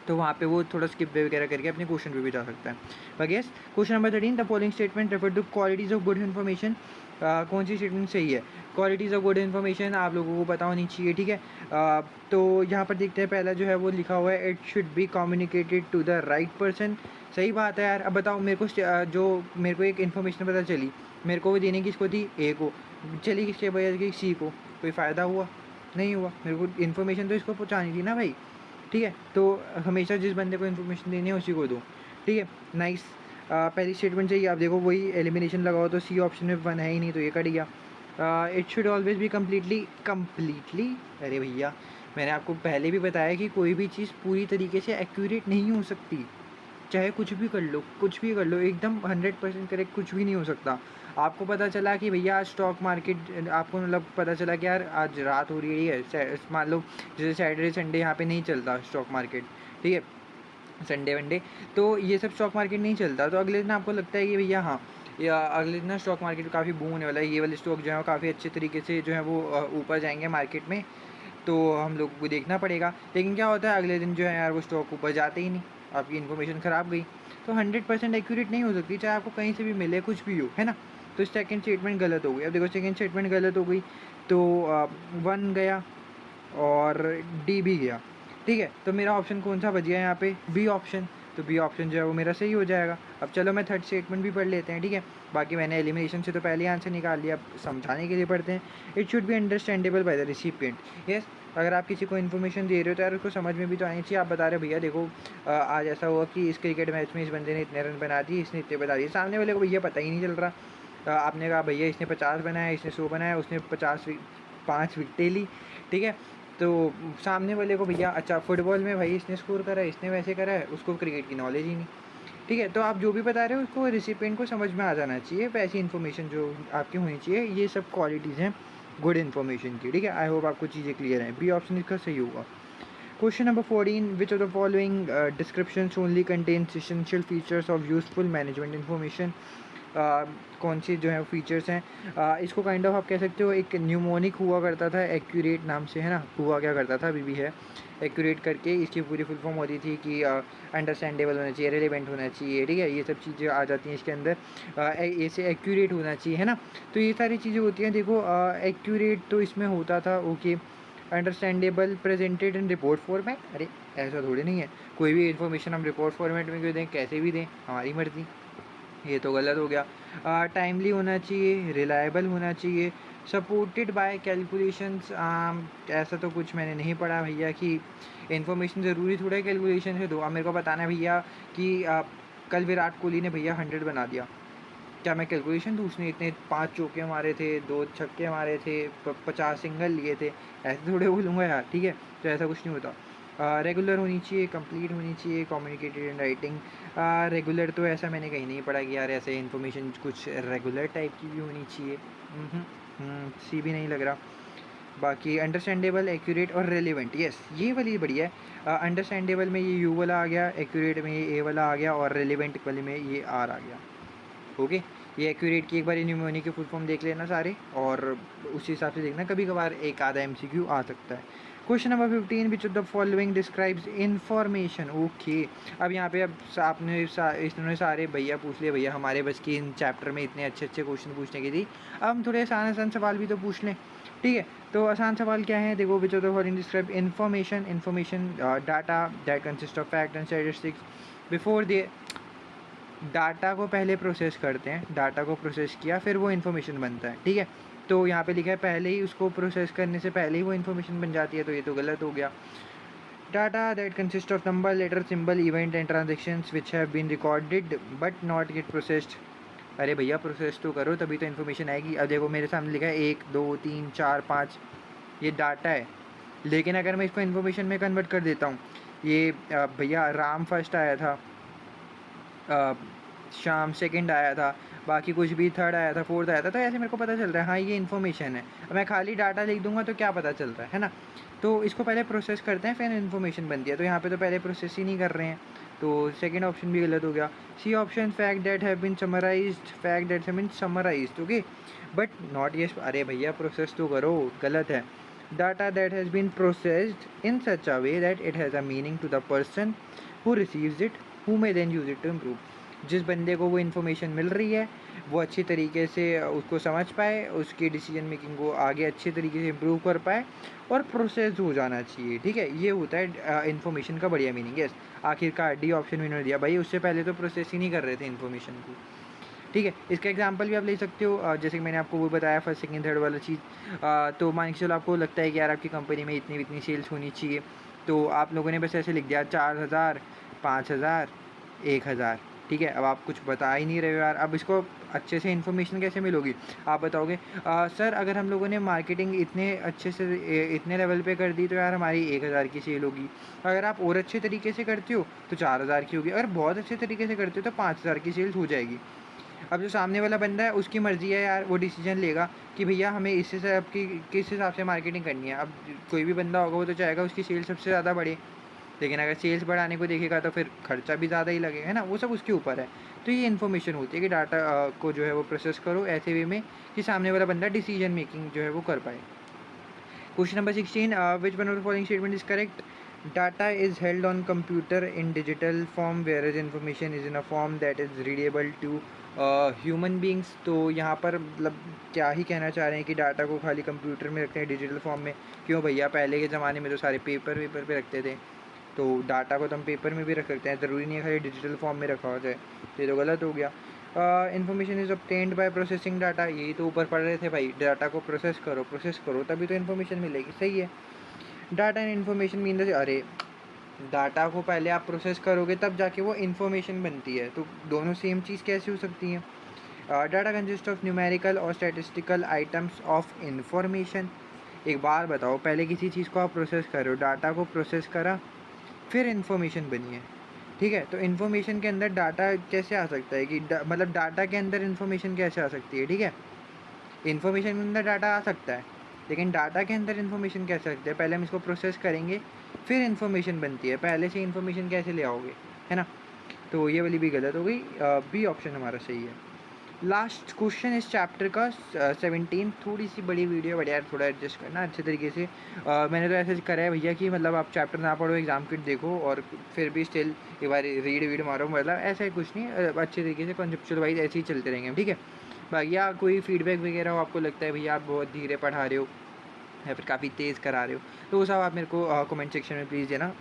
तो वहाँ पे वो थोड़ा स्किप वगैरह करके अपने क्वेश्चन पे भी जा सकता है। बाकी yes, question number 13, the following statement refer to qualities of good information. कौन सी स्टेटमेंट सही है? क्वालिटीज़ ऑफ गुड इन्फॉर्मेशन आप लोगों को पता होनी चाहिए, ठीक है। तो यहाँ पर देखते हैं, पहला जो है वो लिखा हुआ है, it should be communicated to the right person. सही बात है यार। अब बताओ मेरे को जो मेरे को एक इन्फॉर्मेशन पता चली, मेरे को वो देने किसको थी? ए को। चली किसके वजह से? सी को। कोई फ़ायदा हुआ? नहीं हुआ। मेरे को इन्फॉर्मेशन तो इसको पहुँचानी थी ना भाई, ठीक है। तो हमेशा जिस बंदे को इन्फॉर्मेशन देनी है उसी को दो, ठीक है। नाइस। पहली स्टेटमेंट चाहिए, आप देखो वही एलिमिनेशन लगाओ तो सी ऑप्शन में 1 है ही नहीं, तो ये कट गया। It should always be completely, अरे भैया मैंने आपको पहले भी बताया कि कोई भी चीज़ पूरी तरीके से एक्यूरेट नहीं हो सकती, चाहे कुछ भी कर लो, कुछ भी कर लो, एकदम 100% करेक्ट कुछ भी नहीं हो सकता। आपको पता चला कि भैया आज स्टॉक मार्केट, आपको मतलब पता चला कि यार आज रात हो रही है, मान लो जैसे सैटरडे संडे यहाँ पे नहीं चलता स्टॉक मार्केट, ठीक है, संडे वनडे, तो ये सब स्टॉक मार्केट नहीं चलता, तो अगले दिन आपको लगता है कि भैया हाँ, या अगले दिन ना स्टॉक मार्केट काफ़ी बूम होने वाला है, ये वाले स्टॉक जो है वो काफ़ी अच्छे तरीके से जो है वो ऊपर जाएंगे मार्केट में, तो हम लोग को देखना पड़ेगा। लेकिन क्या होता है, अगले दिन जो है यार वो स्टॉक ऊपर जाते ही नहीं, आपकी इन्फॉर्मेशन ख़राब गई। तो 100% एक्यूरेट नहीं हो सकती, चाहे आपको कहीं से भी मिले, कुछ भी हो, है ना। तो सेकंड स्टेटमेंट गलत हो गई। अब देखो सेकंड स्टेटमेंट गलत हो गई, तो 1 गया और डी भी गया, ठीक है। तो मेरा ऑप्शन कौन सा बच गया यहाँ पे, बी ऑप्शन। तो बी ऑप्शन जो है वो मेरा सही हो जाएगा। अब चलो मैं थर्ड स्टेटमेंट भी पढ़ लेते हैं, ठीक है। बाकी मैंने एलिमिनेशन से तो पहले ही आंसर निकाल लिया, अब समझाने के लिए पढ़ते हैं। It should B understandable by the recipient. Yes, अगर आप किसी को इन्फॉर्मेशन दे रहे हो तो यार उसको समझ में भी तो आनी चाहिए। आप बता रहे हो भैया देखो आज ऐसा हुआ कि इस क्रिकेट मैच में इस बंदे ने इतने रन बना दिए, इसने इतने बता दिए, सामने वाले को भैया पता ही नहीं चल रहा। आपने कहा भैया इसने 50 बनाया, इसने 100 बनाया, उसने 5 विकेटें ली, ठीक है। तो सामने वाले को भैया अच्छा फुटबॉल में भाई इसने स्कोर करा है, इसने वैसे करा है, उसको क्रिकेट की नॉलेज ही नहीं, ठीक है। तो आप जो भी बता रहे हो उसको रिसिपिएंट को समझ में आ जाना चाहिए, वैसी इन्फॉर्मेशन जो आपकी होनी चाहिए। ये सब क्वालिटीज़ हैं गुड इन्फॉर्मेशन की, ठीक है। आई होप आपको चीज़ें क्लियर हैं। बी ऑप्शन इसका सही होगा। Question number 14, which of the following descriptions only contains essential features of useful management information. कौन सी जो है फीचर्स हैं, इसको काइंड ऑफ आप कह सकते हो एक न्यूमोनिक हुआ करता था एक्यूरेट नाम से, है ना। हुआ क्या करता था, अभी भी है एक्यूरेट करके, इसकी पूरी फुल फॉर्म होती थी कि अंडरस्टैंडेबल होना चाहिए, रेलेवेंट होना चाहिए, ठीक है। ये सब चीज़ें आ जाती हैं इसके अंदर, ऐसे एक्यूरेट होना चाहिए, है ना। तो ये सारी चीज़ें होती हैं। देखो एक्यूरेट तो इसमें होता था, okay. Understandable presented in report format, अरे ऐसा थोड़ी नहीं है, कोई भी इन्फॉर्मेशन हम रिपोर्ट फॉर्मेट में क्यों दें, कैसे भी दें, हमारी मर्ज़ी, ये तो गलत हो गया। टाइमली होना चाहिए, रिलायबल होना चाहिए, सपोर्टेड बाय कैलकुलेशंस। ऐसा तो कुछ मैंने नहीं पढ़ा भैया कि इन्फॉर्मेशन ज़रूरी थोड़ा है कैलकुलेशन से दो। अब मेरे को बताना है भैया कि कल विराट कोहली ने भैया 100 बना दिया, क्या मैं कैलकुलेशन दूँ उसने इतने 5 चौके मारे थे, 2 छक्के मारे थे, 50 सिंगल लिए थे, ऐसे थोड़े बोलूँगा यार, ठीक है। तो ऐसा कुछ नहीं होता। रेगुलर होनी चाहिए, कंप्लीट होनी चाहिए, कम्युनिकेटेड इन राइटिंग। रेगुलर तो ऐसा मैंने कहीं नहीं पढ़ा कि यार ऐसे इन्फॉर्मेशन कुछ रेगुलर टाइप की भी होनी चाहिए, सी भी नहीं लग रहा। बाकी अंडरस्टैंडेबल, एक्यूरेट और रेलिवेंट, यस ये वाली बढ़िया है। अंडरस्टैंडेबल में ये यू वाला आ गया, एक्यूरेट में ये ए वाला आ गया, और रेलिवेंट वाले में ये आर आ गया, ओके। ये एक्यूरेट की एक बार न्यूमोनिक के फुल फॉर्म देख लेना सारे, और उसी हिसाब से देखना, कभी कभार एक आधा एमसीक्यू आ सकता है। Question number 15, which of the following describes information, okay. अब यहाँ पे अब आपने इन्होंने सारे भैया पूछ लिए, भैया हमारे बस की इन चैप्टर में इतने अच्छे अच्छे क्वेश्चन पूछने की थी, अब हम थोड़े आसान आसान सवाल भी तो पूछ लें, ठीक है। तो आसान सवाल क्या है, देखो, which of the following describe information data that consist of fact and statistics before the data को पहले प्रोसेस करते हैं, डाटा को प्रोसेस किया फिर वो इन्फॉर्मेशन बनता है, ठीक है। तो यहाँ पे लिखा है पहले ही उसको प्रोसेस करने से पहले ही वो इन्फॉर्मेशन बन जाती है, तो ये तो गलत हो गया। Data that consist of number, letter, symbol, event and transactions which have been recorded but not get processed. अरे भैया प्रोसेस तो करो तभी तो इन्फॉर्मेशन आएगी। अब देखो मेरे सामने लिखा है 1 2 3 4 5, ये डाटा है, लेकिन अगर मैं इसको इन्फॉर्मेशन में कन्वर्ट कर देता हूँ, ये भैया राम फर्स्ट आया था, शाम सेकंड आया था, बाकी कुछ भी थर्ड आया था, फोर्थ आया था, तो ऐसे मेरे को पता चल रहा है हाँ ये इन्फॉर्मेशन है। अब मैं खाली डाटा लिख दूंगा तो क्या पता चल रहा है ना। तो इसको पहले प्रोसेस करते हैं फिर इन्फॉर्मेशन बनती है, तो यहाँ पे तो पहले प्रोसेस ही नहीं कर रहे हैं, तो सेकंड ऑप्शन भी गलत हो गया। C option, fact that have been summarised, fact that have been summarised, okay but not yes. अरे भैया प्रोसेस तो करो, गलत है। Data that has been processed in such a way that it has a meaning to the person who receives it, who may then use it to improve. जिस बंदे को वो इन्फॉर्मेशन मिल रही है वो अच्छी तरीके से उसको समझ पाए, उसकी डिसीजन मेकिंग को आगे अच्छे तरीके से इम्प्रूव कर पाए और प्रोसेस हो जाना चाहिए, ठीक है। ये होता है इन्फॉर्मेशन का बढ़िया मीनिंग। यस, आखिरकार डी ऑप्शन भी इन्होंने दिया, भाई उससे पहले तो प्रोसेस ही नहीं कर रहे थे इन्फॉर्मेशन को, ठीक है। इसका एग्जांपल भी आप ले सकते हो, जैसे कि मैंने आपको वो बताया फर्स्ट सेकंड थर्ड वाला चीज़। तो मान के चलो आपको लगता है कि यार आपकी कंपनी में इतनी इतनी सेल्स होनी चाहिए, तो आप लोगों ने बस ऐसे लिख दिया 4000 5000 1000, ठीक है। अब आप कुछ बता ही नहीं रहे हो यार, अब इसको अच्छे से इन्फॉर्मेशन कैसे मिलोगी? आप बताओगे सर अगर हम लोगों ने मार्केटिंग इतने अच्छे से इतने लेवल पे कर दी तो यार हमारी 1000 की सेल होगी। अगर आप और अच्छे तरीके से करते हो तो 4000 की होगी, अगर बहुत अच्छे तरीके से करते हो तो 5000 की सेल्स हो जाएगी। अब जो सामने वाला बंदा है उसकी मर्ज़ी है यार, वो डिसीजन लेगा कि भैया हमें इस हिसाब की किस हिसाब से मार्केटिंग करनी है। अब कोई भी बंदा होगा वो तो चाहेगा उसकी सेल सबसे ज़्यादा बढ़े, लेकिन अगर सेल्स बढ़ाने को देखेगा तो फिर खर्चा भी ज़्यादा ही लगेगा, है ना? वो सब उसके ऊपर है। तो ये इन्फॉर्मेशन होती है कि डाटा को जो है वो प्रोसेस करो ऐसे वे में कि सामने वाला बंदा डिसीजन मेकिंग जो है वो कर पाए। Question number 16, which one of the following statement is correct? Data is held on computer in digital form whereas information is in a form that is readable to human beings। तो यहाँ पर मतलब क्या ही कहना चाह रहे हैं कि डाटा को खाली कंप्यूटर में रखते हैं डिजिटल फॉर्म में। क्यों भैया, पहले के ज़माने में तो सारे पेपर वेपर पे रखते थे, तो डाटा को तो हम पेपर में भी रख सकते हैं, ज़रूरी नहीं है खाली डिजिटल फॉर्म में रखा हो जाए। तो ये तो गलत हो गया। Information is obtained by processing data, यही तो ऊपर पढ़ रहे थे भाई, डाटा को प्रोसेस करो तभी तो इन्फॉर्मेशन मिलेगी। सही है। Data and information mean the, अरे डाटा को पहले आप प्रोसेस करोगे तब जाके वो इन्फॉर्मेशन बनती है, तो दोनों सेम चीज़ कैसे हो सकती हैं? डाटा कंसिस्ट ऑफ न्यूमेरिकल और स्टैटिस्टिकल आइटम्स ऑफ इन्फॉर्मेशन। एक बार बताओ, पहले किसी चीज़ को आप प्रोसेस कर रहे हो, डाटा को प्रोसेस करा फिर इन्फॉर्मेशन बनी है, ठीक है? तो इन्फॉर्मेशन के अंदर डाटा कैसे आ सकता है कि मतलब डाटा के अंदर इन्फॉर्मेशन कैसे आ सकती है, ठीक है? इन्फॉर्मेशन के अंदर डाटा आ सकता है, लेकिन डाटा के अंदर इन्फॉर्मेशन कैसे आ सकती है? पहले हम इसको प्रोसेस करेंगे फिर इन्फॉर्मेशन बनती है, पहले से इन्फॉर्मेशन कैसे ले आओगे, है ना? तो ये वाली भी गलत हो गई। बी ऑप्शन हमारा सही है। लास्ट क्वेश्चन इस चैप्टर का 17, थोड़ी सी बड़ी वीडियो, बट यार थोड़ा एडजस्ट करना अच्छे तरीके से। मैंने तो ऐसे करा है भैया कि मतलब आप चैप्टर ना पढ़ो, एग्जाम किट देखो और फिर भी स्टिल एक बार रीड वीड मारो, मतलब ऐसा ही कुछ नहीं, अच्छे तरीके से कॉन्सेप्चुअल वाइज ऐसे ही चलते रहेंगे हम, ठीक है? भैया कोई फीडबैक वगैरह हो, आपको लगता है भैया आप बहुत धीरे पढ़ा रहे हो या फिर काफ़ी तेज़ करा रहे हो, तो वो सब आप मेरे को कमेंट सेक्शन में प्लीज़ देना,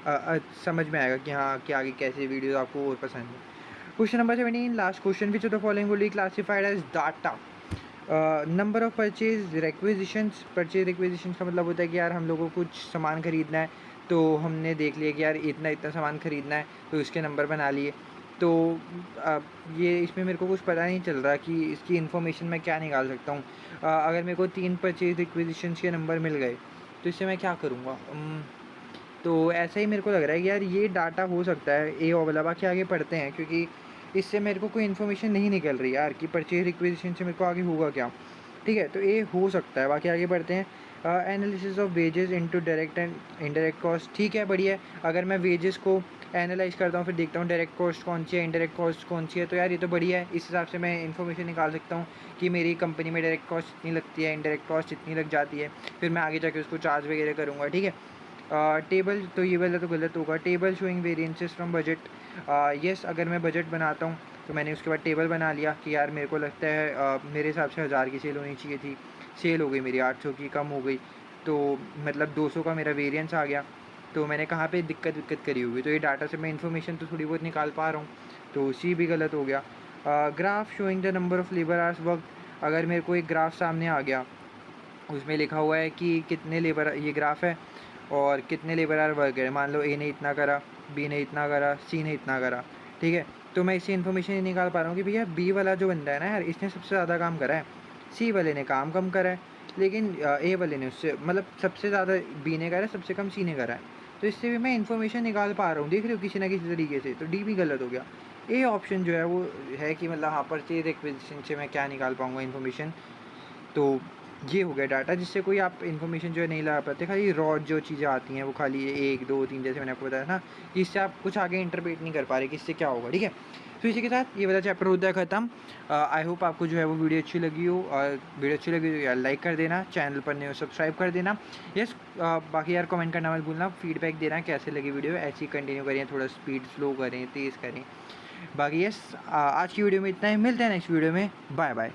समझ में आएगा कि हाँ कि आगे कैसे वीडियोज़ आपको और पसंद है। Question number 17, last question, which of the following will be classified as data? Number of purchase requisitions. Purchase requisitions का मतलब होता है कि यार हम लोगों को कुछ सामान ख़रीदना है, तो हमने देख लिया कि यार इतना इतना सामान ख़रीदना है, तो इसके नंबर बना लिए। तो ये इसमें मेरे को कुछ पता नहीं चल रहा कि इसकी इन्फॉर्मेशन मैं क्या निकाल सकता हूँ। अगर मेरे को 3 परचेज रिक्विजिशंस के नंबर मिल गए तो इससे मैं क्या करूँगा? तो ऐसा ही मेरे को लग रहा है कि यार ये डाटा हो सकता है, ए वाला। बाकी आगे पढ़ते हैं, क्योंकि इससे मेरे को कोई इन्फॉर्मेशन नहीं निकल रही यार कि परचेज रिक्विजिशन से मेरे को आगे होगा क्या, ठीक है? तो ए हो सकता है। बाकी आगे बढ़ते हैं। Analysis of wages into direct and indirect cost, ठीक है, बढ़िया है। अगर मैं वेजेस को एनालाइज करता हूँ फिर देखता हूँ डायरेक्ट कॉस्ट कौन सी है, इनडायरेक्ट कॉस्ट कौन सी है, तो यार ये तो बढ़िया है। इस हिसाब से मैं इन्फॉर्मेशन निकाल सकता हूँ कि मेरी कंपनी में डायरेक्ट कॉस्ट इतनी लगती है, इनडायरेक्ट कॉस्ट इतनी लग जाती है, फिर मैं आगे जाके उसको चार्ज वगैरह करूँगा, ठीक है? टेबल, तो ये वाला तो गलत होगा। Table showing variances from budget, yes, अगर मैं बजट बनाता हूँ तो मैंने उसके बाद टेबल बना लिया कि यार मेरे को लगता है मेरे हिसाब से 1000 की सेल होनी चाहिए थी, सेल हो गई मेरी 800 की, कम हो गई, तो मतलब 200 का मेरा वेरिएंस आ गया, तो मैंने कहाँ पे दिक्कत करी होगी, तो ये डाटा से मैं इन्फॉर्मेशन तो थोड़ी बहुत निकाल पा रहा हूँ, तो सी भी गलत हो गया। Graph showing the number of labour hours work, अगर मेरे को एक ग्राफ सामने आ गया, उसमें लिखा हुआ है कि कितने लेबर, ये ग्राफ है और कितने लेबर आवर वर्क है, मान लो ए ने इतना करा, बी ने इतना करा, सी ने इतना करा, ठीक है? तो मैं इससे इन्फॉर्मेशन ये निकाल पा रहा हूँ कि भैया बी वाला जो बंदा है ना यार, इसने सबसे ज़्यादा काम करा है, सी वाले ने काम कम करा है, लेकिन ए वाले ने उससे मतलब सबसे ज़्यादा बी ने करा है, सबसे कम सी ने करा है। तो इससे भी मैं इन्फॉर्मेशन निकाल पा रहा हूँ, देख रहे हो, किसी ना किसी तरीके से। तो डी भी गलत हो गया। ए ऑप्शन जो है वो है कि मतलब हाँ, परचेज रिक्विजिशन से मैं क्या निकाल पाऊँगा इन्फॉर्मेशन। तो ये हो गया डाटा, जिससे कोई आप इन्फॉर्मेशन जो है नहीं लगा पाते। खाली रॉ जो चीज़ें आती हैं वो खाली 1 2 3 जैसे मैंने आपको बताया था, कि इससे आप कुछ आगे इंटरप्रेट नहीं कर पा रहे कि इससे क्या होगा, ठीक है? तो इसी के साथ ये वाला चैप्टर होता है ख़त्म। आई होप आपको जो है वो वीडियो अच्छी लगी हो, और वीडियो अच्छी लगी तो यार लाइक कर देना, चैनल पर नए हो सब्सक्राइब कर देना। यस, बाकी यार कमेंट करना मत भूलना, फीडबैक देना कैसे लगी वीडियो, ऐसी कंटिन्यू करें, थोड़ा स्पीड स्लो करें, तेज़ करें। बाकी यस, आज की वीडियो में इतना ही, मिलते हैं नेक्स्ट वीडियो में, बाय बाय।